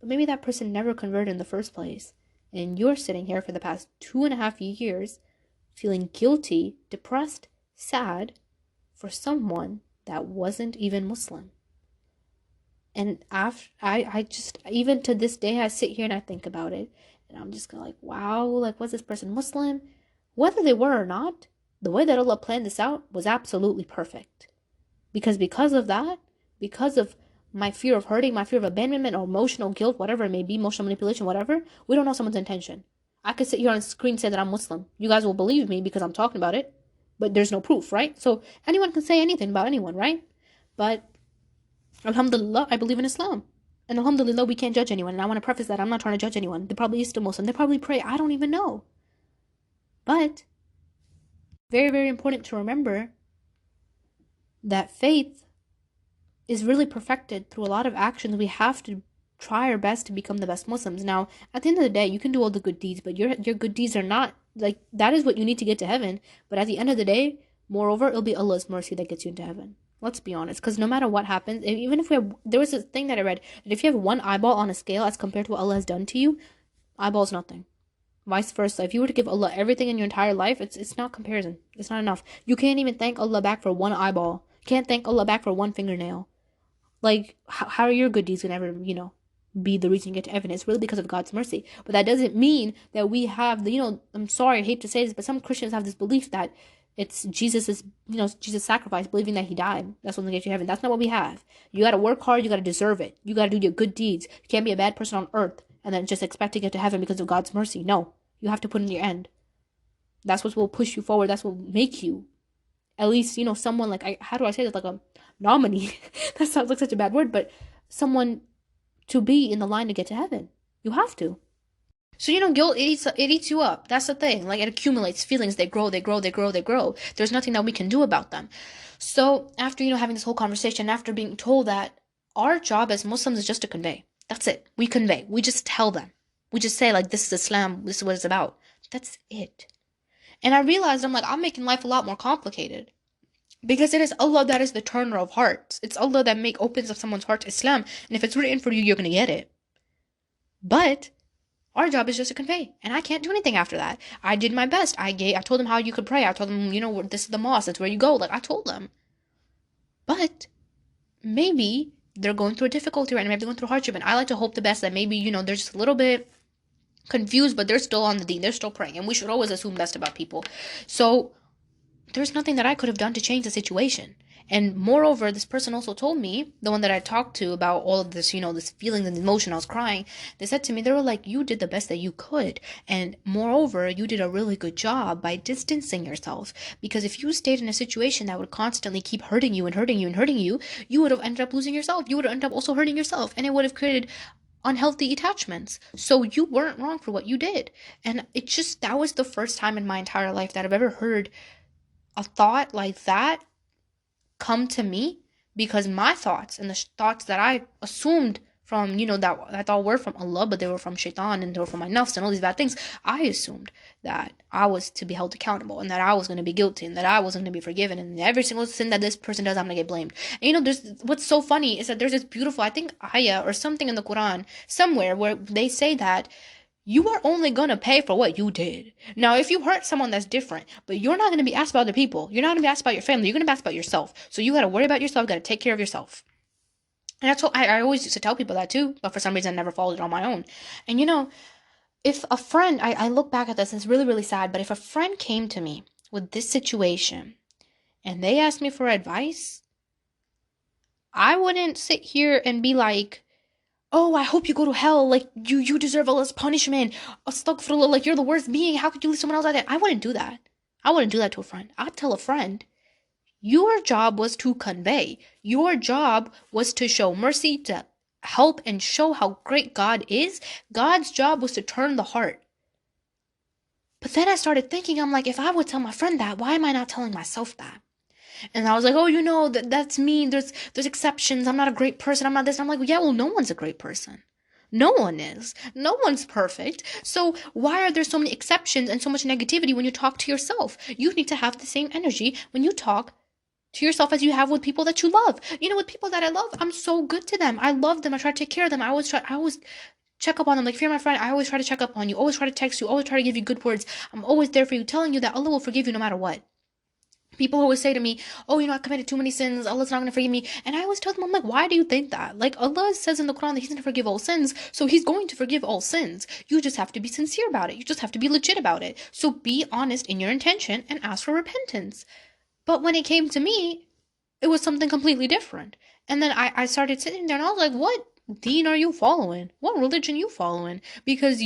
But maybe that person never converted in the first place. And you're sitting here for the past 2.5 years feeling guilty, depressed, sad for someone that wasn't even Muslim. And after I just, even to this day, I sit here and I think about it. And I'm just like, wow, was this person Muslim? Whether they were or not, the way that Allah planned this out was absolutely perfect. Because of that, because of my fear of hurting, my fear of abandonment or emotional guilt, whatever it may be, emotional manipulation, whatever, we don't know someone's intention. I could sit here on screen and say that I'm Muslim. You guys will believe me because I'm talking about it. But there's no proof, right? So anyone can say anything about anyone, right? But alhamdulillah, I believe in Islam. And alhamdulillah, we can't judge anyone. And I want to preface that I'm not trying to judge anyone. They probably is still Muslim. They probably pray. I don't even know. But very, very important to remember that faith is really perfected through a lot of actions. We have to try our best to become the best Muslims. Now, at the end of the day, you can do all the good deeds, but your good deeds are not, that is what you need to get to heaven. But at the end of the day, moreover, it'll be Allah's mercy that gets you into heaven. Let's be honest, because no matter what happens, even if there was a thing that I read, that if you have one eyeball on a scale as compared to what Allah has done to you, eyeball's nothing. Vice versa, if you were to give Allah everything in your entire life, it's not comparison. It's not enough. You can't even thank Allah back for one eyeball. You can't thank Allah back for one fingernail. How are your good deeds gonna ever, be the reason you get to heaven? It's really because of God's mercy. But that doesn't mean that we have I'm sorry, I hate to say this, but some Christians have this belief that it's Jesus' sacrifice, believing that he died. That's what's gonna get you to heaven. That's not what we have. You gotta work hard, you gotta deserve it. You gotta do your good deeds. You can't be a bad person on earth and then just expect to get to heaven because of God's mercy. No. You have to put in your end. That's what will push you forward. That's what will make you, at least, someone like, how do I say that? Like a nominee. That sounds like such a bad word, but someone to be in the line to get to heaven. You have to. So, guilt, it eats you up. That's the thing. Like, it accumulates feelings. They grow, they grow, they grow, they grow. There's nothing that we can do about them. So, after, having this whole conversation, after being told that our job as Muslims is just to convey. That's it. We convey. We just tell them. We just say, like, this is Islam. This is what it's about. That's it. And I realized, I'm making life a lot more complicated. Because it is Allah that is the turner of hearts. It's Allah that opens up someone's heart to Islam. And if it's written for you, you're going to get it. But our job is just to convey. And I can't do anything after that. I did my best. I told them how you could pray. I told them, this is the mosque. That's where you go. Like, I told them. But maybe they're going through a difficulty right now. Maybe they're going through hardship. And I like to hope the best that maybe, they're just a little bit confused, but they're still on the deen. They're still praying. And we should always assume best about people. So there's nothing that I could have done to change the situation. And moreover, this person also told me, the one that I talked to about all of this, this feeling and emotion, I was crying. They said to me, they were like, you did the best that you could. And moreover, you did a really good job by distancing yourself. Because if you stayed in a situation that would constantly keep hurting you and hurting you and hurting you, you would have ended up losing yourself. You would have ended up also hurting yourself. And it would have created unhealthy attachments. So you weren't wrong for what you did. And that was the first time in my entire life that I've ever heard a thought like that come to me, because my thoughts and the thoughts that I assumed from, that I thought were from Allah, but they were from shaitan and they were from my nafs and all these bad things. I assumed that I was to be held accountable and that I was going to be guilty and that I wasn't going to be forgiven, and every single sin that this person does, I'm going to get blamed. And what's so funny is that there's this beautiful, I think, ayah or something in the Quran somewhere where they say that you are only going to pay for what you did. Now, if you hurt someone, that's different. But you're not going to be asked about other people. You're not going to be asked about your family. You're going to be asked about yourself. So you got to worry about yourself. You got to take care of yourself. And that's what I always used to tell people that too. But for some reason, I never followed it on my own. And if a friend, I look back at this and it's really, really sad. But if a friend came to me with this situation and they asked me for advice, I wouldn't sit here and be like, oh, I hope you go to hell, like, you deserve Allah's punishment, astaghfirullah, like, you're the worst being, how could you leave someone else like that? I wouldn't do that. I wouldn't do that to a friend. I'd tell a friend, your job was to convey. Your job was to show mercy, to help and show how great God is. God's job was to turn the heart. But then I started thinking, I'm like, if I would tell my friend that, why am I not telling myself that? And I was like, oh, that's me. There's exceptions. I'm not a great person. I'm not this. And I'm like, well, yeah, well, no one's a great person. No one is. No one's perfect. So why are there so many exceptions and so much negativity when you talk to yourself? You need to have the same energy when you talk to yourself as you have with people that you love. With people that I love, I'm so good to them. I love them. I try to take care of them. I always check up on them. Like, if you're my friend, I always try to check up on you. Always try to text you. Always try to give you good words. I'm always there for you, telling you that Allah will forgive you no matter what. People always say to me, oh, I committed too many sins. Allah's not going to forgive me. And I always tell them, I'm like, why do you think that? Like, Allah says in the Quran that He's going to forgive all sins. So He's going to forgive all sins. You just have to be sincere about it. You just have to be legit about it. So be honest in your intention and ask for repentance. But when it came to me, it was something completely different. And then I started sitting there and I was like, what deen are you following? What religion are you following? Because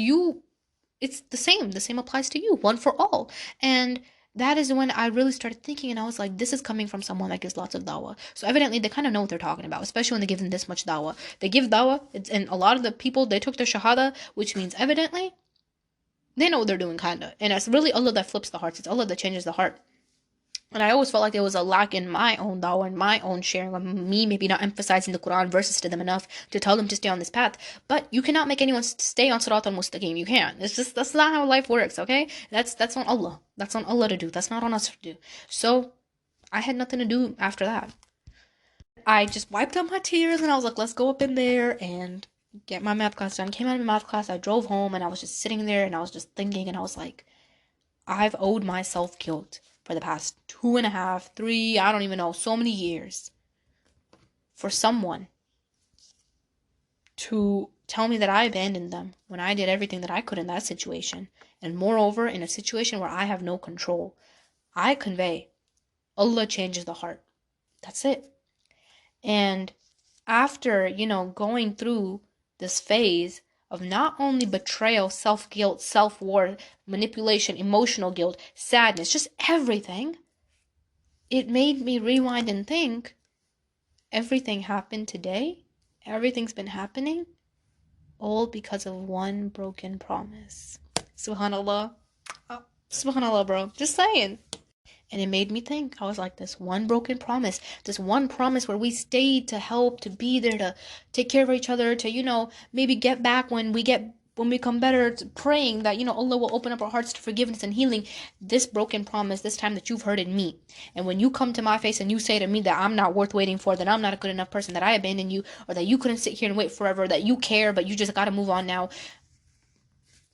it's the same. The same applies to you. One for all. And that is when I really started thinking, and I was like, this is coming from someone that gives lots of dawah. So evidently they kind of know what they're talking about, especially when they give them this much dawah. They give dawah, and a lot of the people, they took their shahada, which means evidently they know what they're doing, kind of. And it's really Allah that flips the hearts. It's Allah that changes the heart. And I always felt like there was a lack in my own dawah and my own sharing of me maybe not emphasizing the Quran verses to them enough to tell them to stay on this path. But you cannot make anyone stay on Sirat al-Mustaqim. You can't. That's not how life works, okay? That's on Allah. That's on Allah to do. That's not on us to do. So I had nothing to do after that. I just wiped out my tears and I was like, let's go up in there and get my math class done. Came out of my math class, I drove home and I was just sitting there and I was just thinking and I was like, I've owed myself guilt for the past 2.5, 3, I don't even know, so many years, for someone to tell me that I abandoned them when I did everything that I could in that situation. And moreover, in a situation where I have no control, I convey. Allah changes the heart. That's it. And after, going through this phase of not only betrayal, self-guilt, self-worth, manipulation, emotional guilt, sadness, just everything, it made me rewind and think, everything happened today, everything's been happening, all because of one broken promise. Subhanallah. Oh, subhanallah, bro. Just saying. And it made me think. I was like, this one broken promise. This one promise where we stayed to help, to be there, to take care of each other, to, maybe get back when we come better, praying that, Allah will open up our hearts to forgiveness and healing. This broken promise, this time that you've hurted me. And when you come to my face and you say to me that I'm not worth waiting for, that I'm not a good enough person, that I abandoned you, or that you couldn't sit here and wait forever, that you care, but you just got to move on now.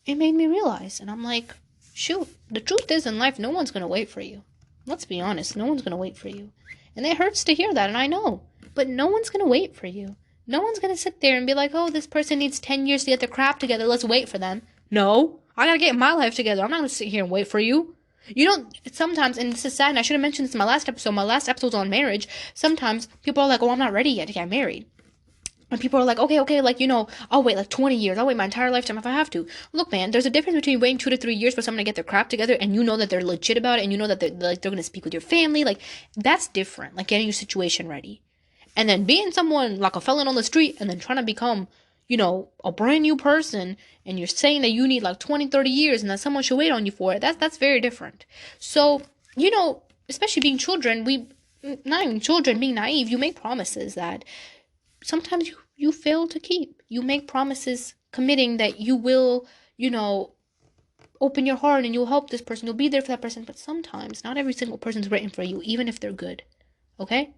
It made me realize. And I'm like, shoot, the truth is in life, no one's going to wait for you. Let's be honest, no one's going to wait for you. And it hurts to hear that, and I know. But no one's going to wait for you. No one's going to sit there and be like, oh, this person needs 10 years to get their crap together, let's wait for them. No, I got to get my life together. I'm not going to sit here and wait for you. You don't, sometimes, and this is sad, and I should have mentioned this in my last episode. My last episode's on marriage. Sometimes people are like, oh, I'm not ready yet to get married. And people are like, okay, I'll wait like 20 years. I'll wait my entire lifetime if I have to. Look, man, there's a difference between waiting 2 to 3 years for someone to get their crap together and you know that they're legit about it and you know that they're going to speak with your family. Like, that's different. Like, getting your situation ready. And then being someone like a felon on the street and then trying to become, a brand new person and you're saying that you need like 20, 30 years and that someone should wait on you for it. That's very different. So, especially being children, not even children, being naive, you make promises that sometimes you fail to keep. You make promises committing that you will, open your heart and you'll help this person. You'll be there for that person. But sometimes not every single person's written for you, even if they're good. Okay?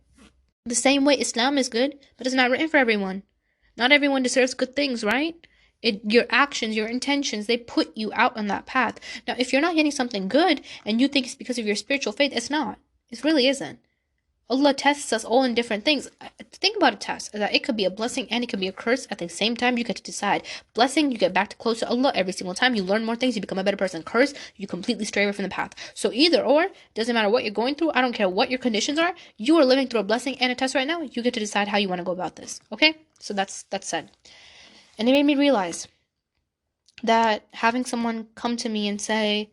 The same way Islam is good, but it's not written for everyone. Not everyone deserves good things, right? Your actions, your intentions, they put you out on that path. Now, if you're not getting something good and you think it's because of your spiritual faith, it's not. It really isn't. Allah tests us all in different things. Think about a test, that it could be a blessing and it could be a curse. At the same time, you get to decide. Blessing, you get back to close to Allah every single time. You learn more things, you become a better person. Curse, you completely stray away from the path. So either or, doesn't matter what you're going through. I don't care what your conditions are. You are living through a blessing and a test right now. You get to decide how you want to go about this. Okay? So that's said. And it made me realize that having someone come to me and say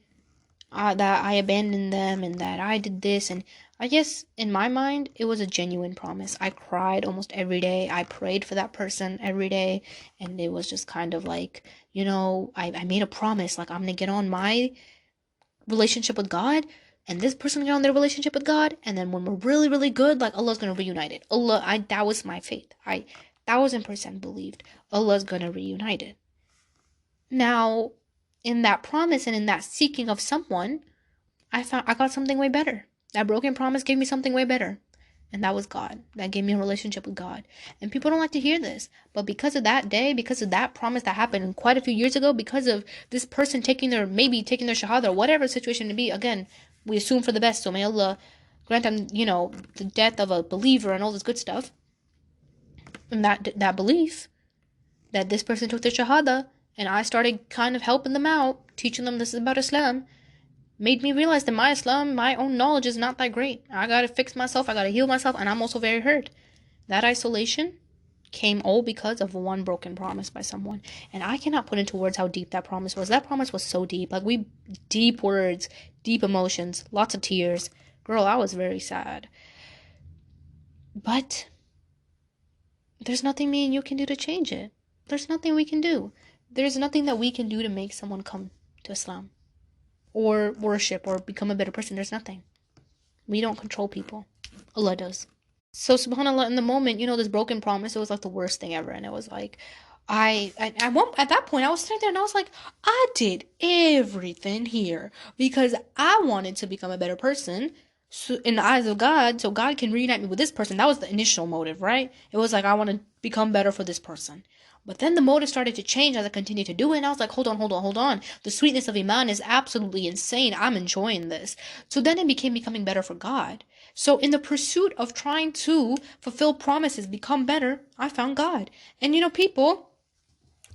that I abandoned them and that I did this, and I guess in my mind, it was a genuine promise. I cried almost every day. I prayed for that person every day. And it was just kind of like, I made a promise. Like, I'm going to get on my relationship with God. And this person get on their relationship with God. And then when we're really, really good, like, Allah's going to reunite it. That was my faith. I 1,000% believed Allah's going to reunite it. Now, in that promise and in that seeking of someone, I got something way better. That broken promise gave me something way better. And that was God. That gave me a relationship with God. And people don't like to hear this. But because of that day, because of that promise that happened quite a few years ago, because of this person taking their shahada, or whatever the situation to be, again, we assume for the best. So may Allah grant them, the death of a believer and all this good stuff. And that belief that this person took their shahada and I started kind of helping them out, teaching them this is about Islam, made me realize that my Islam, my own knowledge is not that great. I gotta fix myself, I gotta heal myself, and I'm also very hurt. That isolation came all because of one broken promise by someone. And I cannot put into words how deep that promise was. That promise was so deep. Like, deep words, deep emotions, lots of tears. Girl, I was very sad. But there's nothing me and you can do to change it. There's nothing we can do. There's nothing that we can do to make someone come to Islam or worship or become a better person. There's nothing. We don't control people. Allah does. So subhanAllah, in the moment, this broken promise, it was like the worst thing ever. And it was like, at that point, I was sitting there and I was like, I did everything here because I wanted to become a better person, so, in the eyes of God, so God can reunite me with this person. That was the initial motive, right? It was like, I want to become better for this person. But then the motive started to change as I continued to do it. And I was like, hold on. The sweetness of imaan is absolutely insane. I'm enjoying this. So then it became becoming better for God. So in the pursuit of trying to fulfill promises, become better, I found God. And people,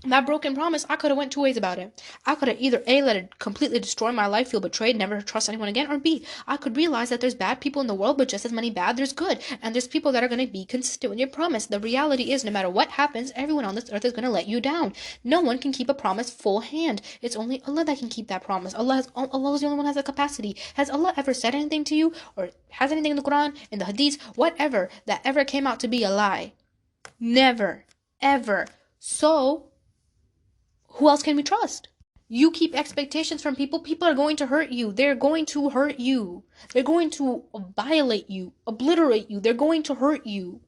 That broken promise, I could have went two ways about it. I could have either A, let it completely destroy my life, feel betrayed, never trust anyone again, or B, I could realize that there's bad people in the world, but just as many bad, there's good. And there's people that are going to be consistent with your promise. The reality is, no matter what happens, everyone on this earth is going to let you down. No one can keep a promise full hand. It's only Allah that can keep that promise. Allah is the only one who has the capacity. Has Allah ever said anything to you, or has anything in the Quran, in the Hadith, whatever, that ever came out to be a lie? Never. Ever. So, who else can we trust? You keep expectations from people, people are going to hurt you. They're going to hurt you. They're going to violate you, obliterate you. They're going to hurt you.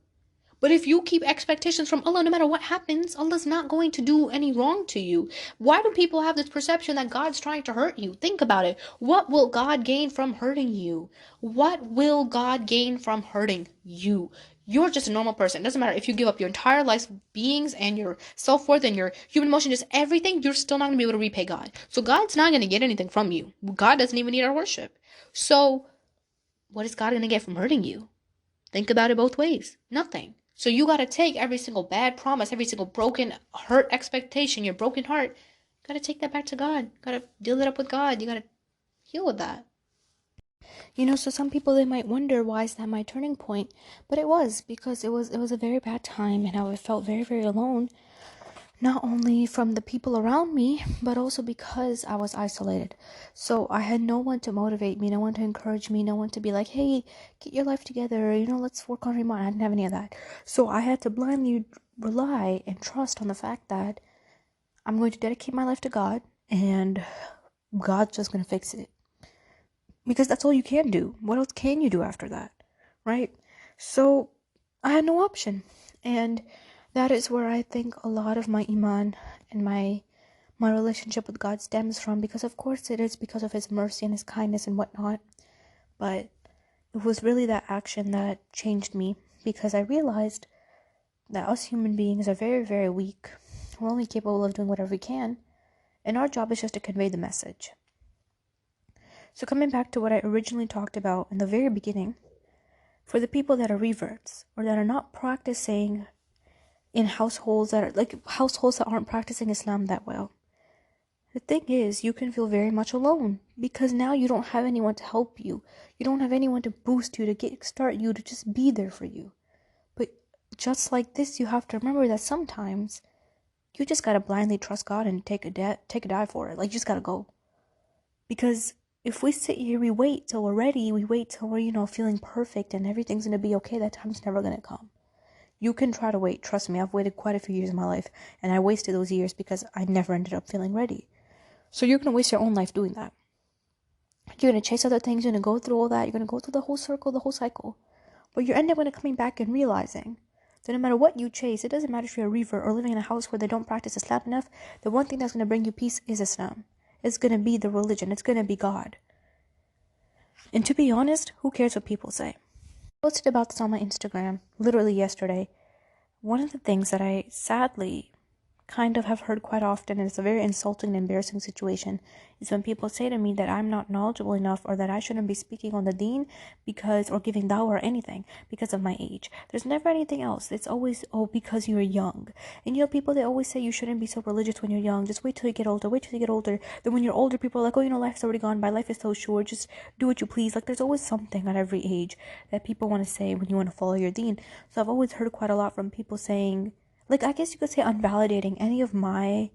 But if you keep expectations from Allah, no matter what happens, Allah's not going to do any wrong to you. Why do people have this perception that God's trying to hurt you? Think about it. What will God gain from hurting you? What will God gain from hurting you? You're just a normal person. It doesn't matter if you give up your entire life's beings and your self-worth and your human emotion, just everything, you're still not going to be able to repay God. So God's not going to get anything from you. God doesn't even need our worship. So what is God going to get from hurting you? Think about it both ways. Nothing. So you got to take every single bad promise, every single broken, hurt expectation, your broken heart, got to take that back to God. Got to deal it up with God. You got to heal with that. So some people, they might wonder, why is that my turning point? But it was, because it was a very bad time, and I felt very, very alone. Not only from the people around me, but also because I was isolated. So I had no one to motivate me, no one to encourage me, no one to be like, hey, get your life together, let's work on imaan. I didn't have any of that. So I had to blindly rely and trust on the fact that I'm going to dedicate my life to God, and God's just going to fix it. Because that's all you can do. What else can you do after that? Right? So I had no option. And that is where I think a lot of my iman and my relationship with God stems from, because of course it is because of his mercy and his kindness and whatnot. But it was really that action that changed me, because I realized that us human beings are very, very weak. We're only capable of doing whatever we can, and our job is just to convey the message. So coming back to what I originally talked about in the very beginning, for the people that are reverts or that are not practicing in households that aren't practicing Islam that well, the thing is, you can feel very much alone, because now you don't have anyone to help you. You don't have anyone to boost you, to kickstart you, to just be there for you. But just like this, you have to remember that sometimes you just gotta blindly trust God and take a dive for it. Like, you just gotta go. Because if we sit here, we wait till we're ready, we wait till we're, feeling perfect and everything's gonna be okay, that time's never gonna come. You can try to wait. Trust me, I've waited quite a few years in my life, and I wasted those years because I never ended up feeling ready. So you're going to waste your own life doing that. You're going to chase other things, you're going to go through all that, you're going to go through the whole circle, the whole cycle. But you end up coming back and realizing that no matter what you chase, it doesn't matter if you're a revert or living in a house where they don't practice Islam enough, the one thing that's going to bring you peace is Islam. It's going to be the religion, it's going to be God. And to be honest, who cares what people say? I posted about this on my Instagram literally yesterday. One of the things that I sadly kind of have heard quite often, and it's a very insulting and embarrassing situation, is when people say to me that I'm not knowledgeable enough, or that I shouldn't be speaking on the deen or giving dawah or anything because of my age. There's never anything else. It's always, because you're young. And people, they always say you shouldn't be so religious when you're young. Just wait till you get older. Then when you're older, people are like, life's already gone by. Life is so short. Just do what you please. Like, there's always something at every age that people want to say when you want to follow your deen. So I've always heard quite a lot from people saying, I guess you could say, unvalidating any of my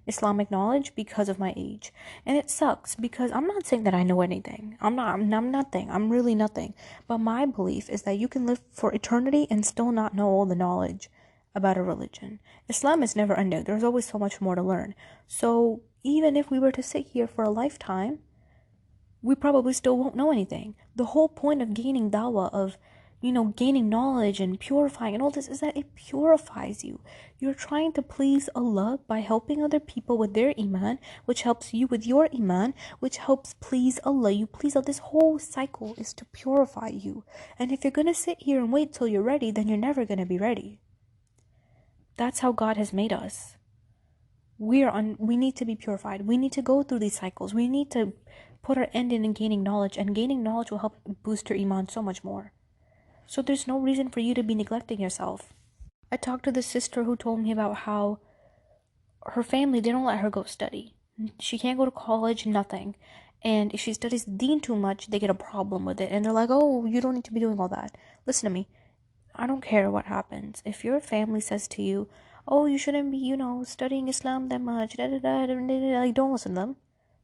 Islamic knowledge because of my age. And it sucks, because I'm not saying that I know anything. I'm nothing. I'm really nothing. But my belief is that you can live for eternity and still not know all the knowledge about a religion. Islam is never ending. There's always so much more to learn. So even if we were to sit here for a lifetime, we probably still won't know anything. The whole point of gaining dawah, of gaining knowledge and purifying and all this, is that it purifies you. You're trying to please Allah by helping other people with their iman, which helps you with your iman, which helps please Allah. You please Allah. This whole cycle is to purify you. And if you're going to sit here and wait till you're ready, then you're never going to be ready. That's how God has made us. We need to be purified. We need to go through these cycles. We need to put our end in gaining knowledge, and gaining knowledge will help boost your iman so much more. So there's no reason for you to be neglecting yourself. I talked to this sister who told me about how her family, they don't let her go study. She can't go to college, nothing. And if she studies deen too much, they get a problem with it. And they're like, oh, you don't need to be doing all that. Listen to me. I don't care what happens. If your family says to you, oh, you shouldn't be, studying Islam that much, like, don't listen to them.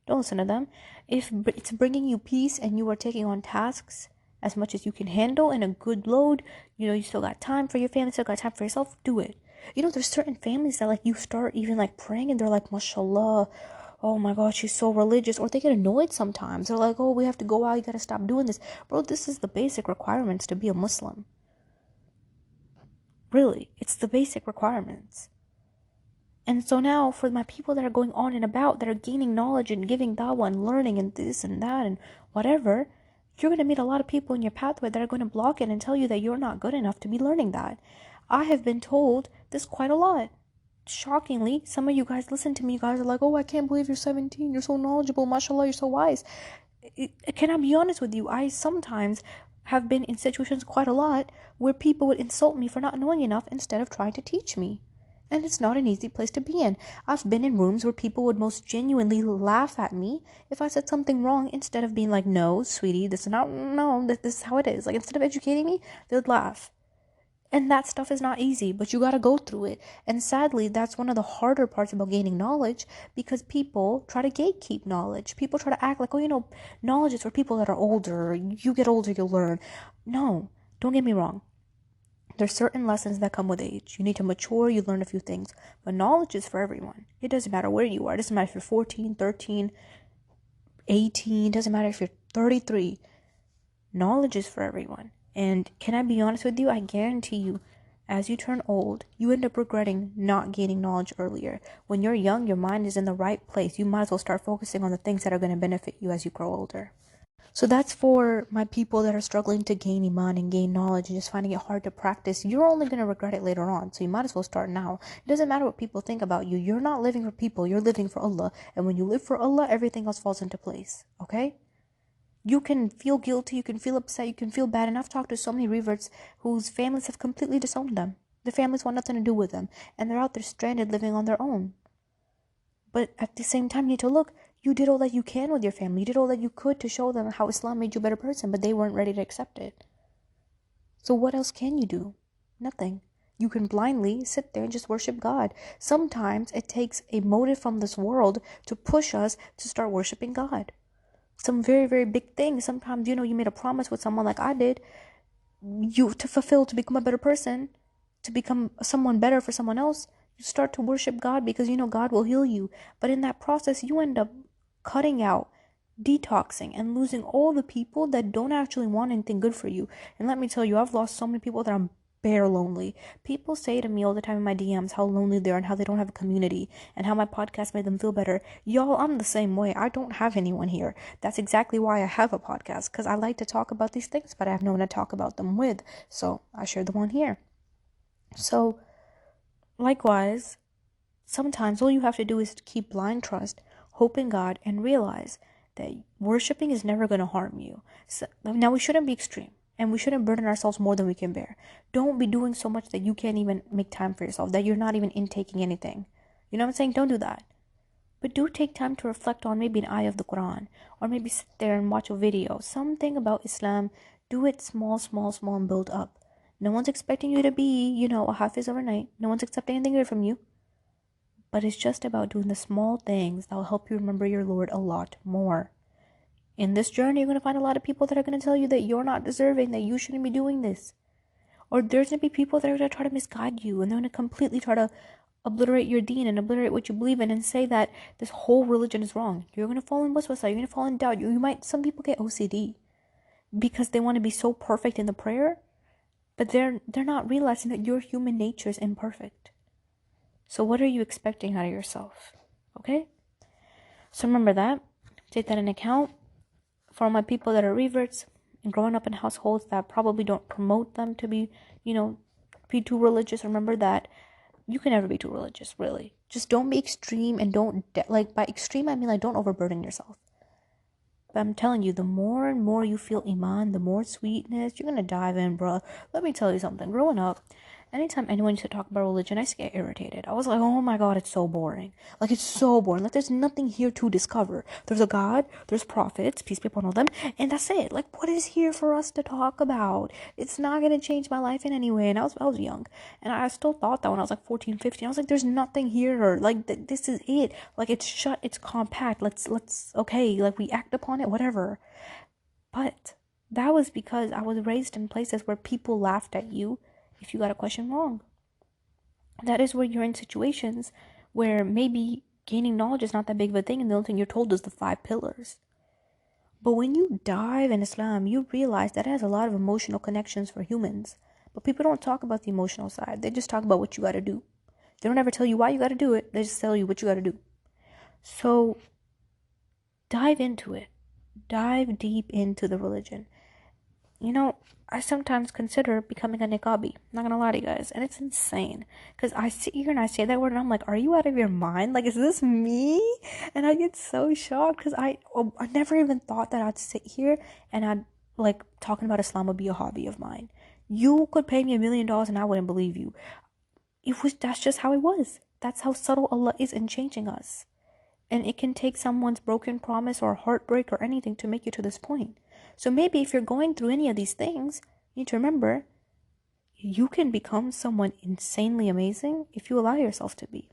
Don't listen to them. If it's bringing you peace and you are taking on tasks as much as you can handle in a good load, you still got time for your family, still got time for yourself, do it. There's certain families that, like, you start even, like, praying and they're like, mashallah, oh my God, she's so religious. Or they get annoyed sometimes. They're like, oh, we have to go out, you gotta stop doing this. Bro, this is the basic requirements to be a Muslim. Really, it's the basic requirements. And so now, for my people that are going on and about, that are gaining knowledge and giving dawah and learning and this and that and whatever, you're going to meet a lot of people in your pathway that are going to block it and tell you that you're not good enough to be learning that. I have been told this quite a lot. Shockingly, some of you guys listen to me, you guys are like, oh, I can't believe you're 17, you're so knowledgeable, mashallah, you're so wise. Can I be honest with you? I sometimes have been in situations quite a lot where people would insult me for not knowing enough instead of trying to teach me. And it's not an easy place to be in. I've been in rooms where people would most genuinely laugh at me if I said something wrong, instead of being like, no, sweetie, this is how it is. Like, instead of educating me, they would laugh. And that stuff is not easy, but you gotta go through it. And sadly, that's one of the harder parts about gaining knowledge, because people try to gatekeep knowledge. People try to act like, oh, knowledge is for people that are older. You get older, you'll learn. No, don't get me wrong. There's certain lessons that come with age. You need to mature, you learn a few things. But knowledge is for everyone. It doesn't matter where you are. It doesn't matter if you're 14, 13, 18. It doesn't matter if you're 33. Knowledge is for everyone. And can I be honest with you? I guarantee you, as you turn old, you end up regretting not gaining knowledge earlier. When you're young, your mind is in the right place. You might as well start focusing on the things that are going to benefit you as you grow older. So that's for my people that are struggling to gain iman and gain knowledge and just finding it hard to practice. You're only going to regret it later on, so you might as well start now. It doesn't matter what people think about you. You're not living for people. You're living for Allah. And when you live for Allah, everything else falls into place. Okay? You can feel guilty. You can feel upset. You can feel bad. And I've talked to so many reverts whose families have completely disowned them. The families want nothing to do with them. And they're out there stranded living on their own. But at the same time, you need to look. You did all that you can with your family. You did all that you could to show them how Islam made you a better person, but they weren't ready to accept it. So what else can you do? Nothing. You can blindly sit there and just worship God. Sometimes it takes a motive from this world to push us to start worshiping God. Some very, very big things. Sometimes, you made a promise with someone like I did, to fulfill, to become a better person, to become someone better for someone else. You start to worship God because God will heal you. But in that process, you end up cutting out, detoxing, and losing all the people that don't actually want anything good for you. And let me tell you, I've lost so many people that I'm bare lonely. People say to me all the time in my DMs how lonely they are and how they don't have a community and how my podcast made them feel better. Y'all, I'm the same way. I don't have anyone here. That's exactly why I have a podcast, because I like to talk about these things, but I have no one to talk about them with. So I share them on here. So likewise, sometimes all you have to do is keep blind trust, hope in God, and realize that worshiping is never going to harm you. So, now, we shouldn't be extreme, and we shouldn't burden ourselves more than we can bear. Don't be doing so much that you can't even make time for yourself, that you're not even intaking anything. You know what I'm saying? Don't do that. But do take time to reflect on maybe an ayah of the Quran, or maybe sit there and watch a video, something about Islam. Do it small, and build up. No one's expecting you to be, a hafiz overnight. No one's accepting anything good from you. But it's just about doing the small things that will help you remember your Lord a lot more. In this journey, you're going to find a lot of people that are going to tell you that you're not deserving, that you shouldn't be doing this. Or there's going to be people that are going to try to misguide you, and they're going to completely try to obliterate your deen and obliterate what you believe in and say that this whole religion is wrong. You're going to fall in waswasa, you're going to fall in doubt. Some people get OCD because they want to be so perfect in the prayer, but they're not realizing that your human nature is imperfect. So what are you expecting out of yourself? Okay? So remember that. Take that into account. For all my people that are reverts and growing up in households that probably don't promote them to be, be too religious, remember that you can never be too religious, really. Just don't be extreme, and by extreme, I mean don't overburden yourself. But I'm telling you, the more and more you feel iman, the more sweetness, you're going to dive in, bro. Let me tell you something. Growing up, anytime anyone used to talk about religion, I used to get irritated. I was like, oh my God, it's so boring. Like, it's so boring. Like, there's nothing here to discover. There's a God, there's prophets, peace be upon all them, and that's it. Like, what is here for us to talk about? It's not going to change my life in any way. And I was young, and I still thought that when I was like 14, 15. I was like, there's nothing here. Like, this is it. Like, it's shut, it's compact. Okay, like, we act upon it, whatever. But that was because I was raised in places where people laughed at you if you got a question wrong. That is where you're in situations where maybe gaining knowledge is not that big of a thing, and the only thing you're told is the 5 pillars. But when you dive in Islam, you realize that it has a lot of emotional connections for humans. But people don't talk about the emotional side. They just talk about what you got to do. They don't ever tell you why you got to do it. They just tell you what you got to do. So dive into it. Dive deep into the religion. You know, I sometimes consider becoming a niqabi. Not gonna lie to you guys. And it's insane. Because I sit here and I say that word and I'm like, are you out of your mind? Like, is this me? And I get so shocked because I never even thought that I'd sit here and I'd, like, talking about Islam would be a hobby of mine. You could pay me $1 million and I wouldn't believe you. That's just how it was. That's how subtle Allah is in changing us. And it can take someone's broken promise or heartbreak or anything to make you to this point. So maybe if you're going through any of these things, you need to remember, you can become someone insanely amazing if you allow yourself to be.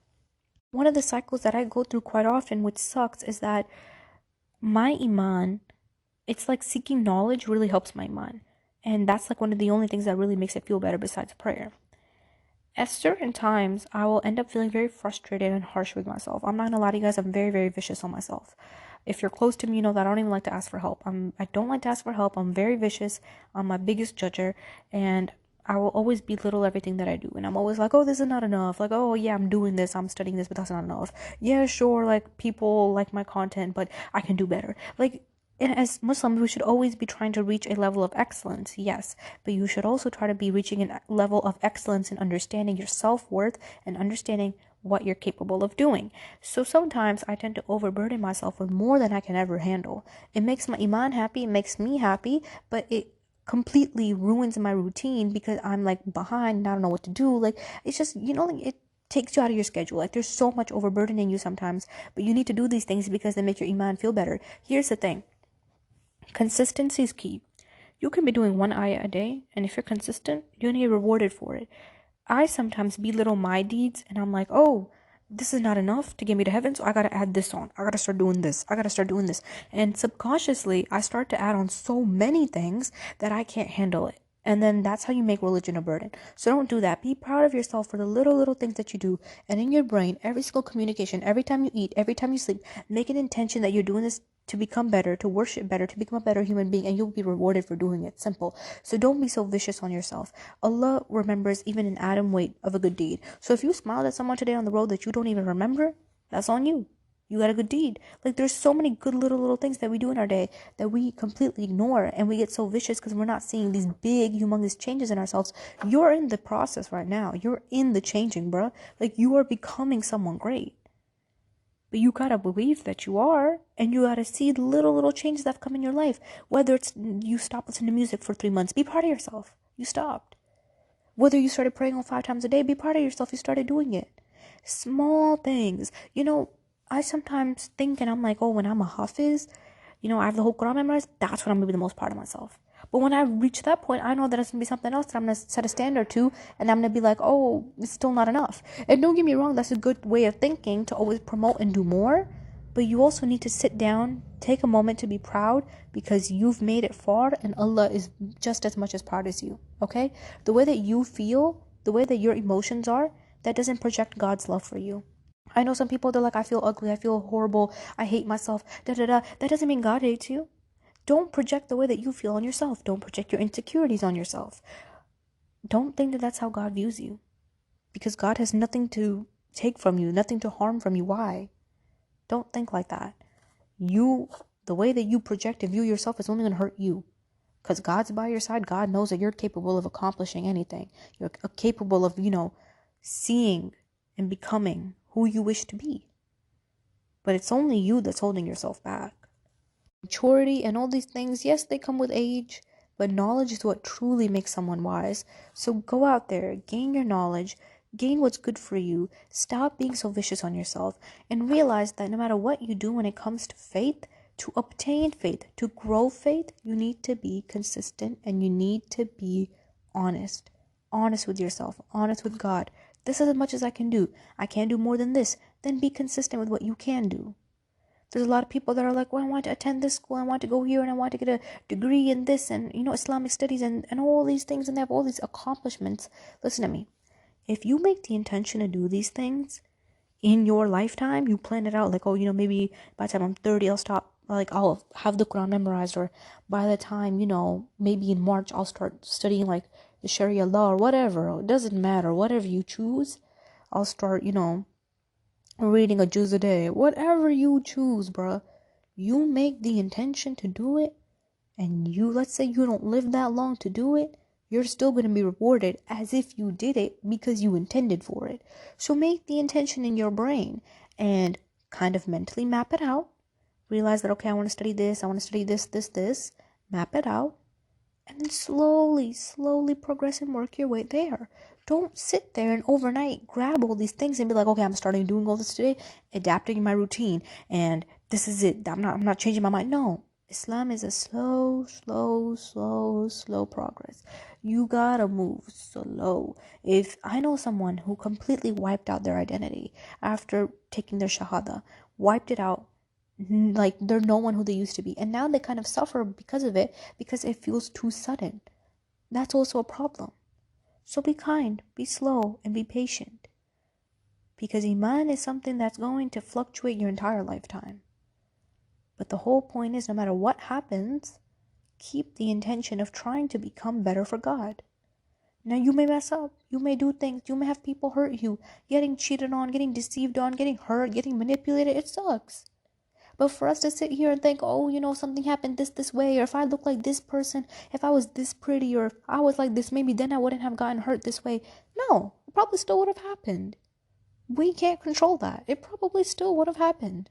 One of the cycles that I go through quite often, which sucks, is that my imaan, it's like seeking knowledge really helps my imaan. And that's like one of the only things that really makes it feel better besides prayer. At certain times, I will end up feeling very frustrated and harsh with myself. I'm not gonna lie to you guys, I'm very, very vicious on myself. If you're close to me, you know that I don't even like to ask for help. I don't like to ask for help. I'm very vicious. I'm my biggest judger, and I will always belittle everything that I do. And I'm always like, oh, this is not enough. Like, oh, yeah, I'm doing this. I'm studying this, but that's not enough. Yeah, sure, like, people like my content, but I can do better. Like, and as Muslims, we should always be trying to reach a level of excellence, yes. But you should also try to be reaching a level of excellence in understanding your self-worth and understanding what you're capable of doing. So sometimes I tend to overburden myself with more than I can ever handle. It makes my imaan happy, it makes me happy, but it completely ruins my routine because I'm like behind and I don't know what to do. Like, it's just, like, it takes you out of your schedule. Like, there's so much overburdening you sometimes, but you need to do these things because they make your imaan feel better. Here's the thing. Consistency is key. You can be doing 1 ayah a day, and if you're consistent, you're gonna get rewarded for it. I sometimes belittle my deeds, and I'm like, oh, this is not enough to get me to heaven, so I gotta add this on. I gotta start doing this. I gotta start doing this. And subconsciously, I start to add on so many things that I can't handle it. And then that's how you make religion a burden. So don't do that. Be proud of yourself for the little things that you do. And in your brain, every single communication, every time you eat, every time you sleep, make an intention that you're doing this to become better, to worship better, to become a better human being, and you'll be rewarded for doing it. Simple. So don't be so vicious on yourself. Allah remembers even an atom weight of a good deed. So if you smiled at someone today on the road that you don't even remember, that's on you. You got a good deed. Like, there's so many good little things that we do in our day that we completely ignore, and we get so vicious because we're not seeing these big, humongous changes in ourselves. You're in the process right now. You're in the changing, bruh. Like, you are becoming someone great. But you gotta believe that you are, and you gotta see the little changes that have come in your life. Whether it's you stopped listening to music for 3 months, be proud of yourself. You stopped. Whether you started praying on 5 times a day, be proud of yourself. You started doing it. Small things. I sometimes think, and I'm like, oh, when I'm a hafiz, I have the whole Quran memorized, that's when I'm gonna be the most proud of myself. But when I reach that point, I know that it's going to be something else that I'm going to set a standard to, and I'm going to be like, oh, it's still not enough. And don't get me wrong, that's a good way of thinking, to always promote and do more. But you also need to sit down, take a moment to be proud, because you've made it far, and Allah is just as much as proud as you, okay? The way that you feel, the way that your emotions are, that doesn't project God's love for you. I know some people, they're like, I feel ugly, I feel horrible, I hate myself, da-da-da. That doesn't mean God hates you. Don't project the way that you feel on yourself. Don't project your insecurities on yourself. Don't think that that's how God views you. Because God has nothing to take from you, nothing to harm from you. Why? Don't think like that. The way that you project and view yourself is only going to hurt you. Because God's by your side. God knows that you're capable of accomplishing anything. You're capable of, seeing and becoming who you wish to be. But it's only you that's holding yourself back. Maturity and all these things, yes, they come with age, but knowledge is what truly makes someone wise. So go out there, gain your knowledge, gain what's good for you, stop being so vicious on yourself, and realize that no matter what you do when it comes to faith, to obtain faith, to grow faith, you need to be consistent and you need to be honest. Honest with yourself, honest with God. This is as much as I can do. I can't do more than this. Then be consistent with what you can do. There's a lot of people that are like, well, I want to attend this school, I want to go here, and I want to get a degree in this, and, Islamic studies, and all these things, and they have all these accomplishments. Listen to me. If you make the intention to do these things in your lifetime, you plan it out, like, oh, maybe by the time I'm 30, I'll stop, like, I'll have the Quran memorized, or by the time, maybe in March, I'll start studying, like, the Sharia law, or whatever. It doesn't matter. Whatever you choose, I'll start, reading a juz a day. Whatever you choose, bruh. You make the intention to do it, and let's say you don't live that long to do it, you're still going to be rewarded as if you did it because you intended for it. So make the intention in your brain and kind of mentally map it out. Realize that, okay, I want to study this, I want to study this. Map it out. And then slowly progress and work your way there. Don't sit there and overnight grab all these things and be like, okay, I'm starting doing all this today, adapting my routine, and this is it. I'm not changing my mind. No. Islam is a slow progress. You gotta move slow. If I know someone who completely wiped out their identity after taking their shahada, wiped it out, like they're no one who they used to be, and now they kind of suffer because of it, because it feels too sudden. That's also a problem. So be kind, be slow, and be patient, because iman is something that's going to fluctuate your entire lifetime. But the whole point is, no matter what happens, keep the intention of trying to become better for God. Now, you may mess up, you may do things, you may have people hurt you, getting cheated on, getting deceived on, getting hurt, getting manipulated. It sucks. But for us to sit here and think, oh, something happened this way, or if I look like this person, if I was this pretty, or if I was like this, maybe then I wouldn't have gotten hurt this way. No, it probably still would have happened. We can't control that. It probably still would have happened.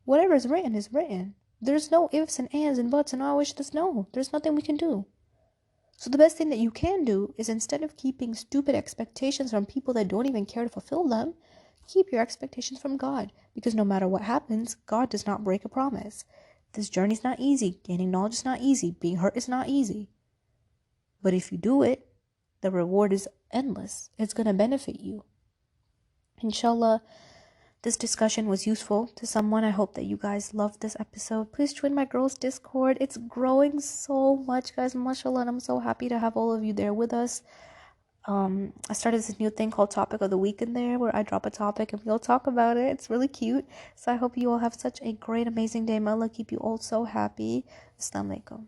Whatever is written is written. There's no ifs and ands and buts and I wish this. No, there's nothing we can do. So the best thing that you can do is, instead of keeping stupid expectations from people that don't even care to fulfill them, keep your expectations from God, because no matter what happens, God does not break a promise. This journey is not easy. Gaining knowledge is not easy. Being hurt is not easy. But if you do it, the reward is endless. It's going to benefit you. Inshallah, this discussion was useful to someone. I hope that you guys loved this episode. Please join my girls' Discord. It's growing so much, guys. Mashallah, and I'm so happy to have all of you there with us. I started this new thing called Topic of the Week in there, where I drop a topic and we all talk about it. It's really cute. So I hope you all have such a great, amazing day. May Allah keep you all so happy. Assalamu alaikum.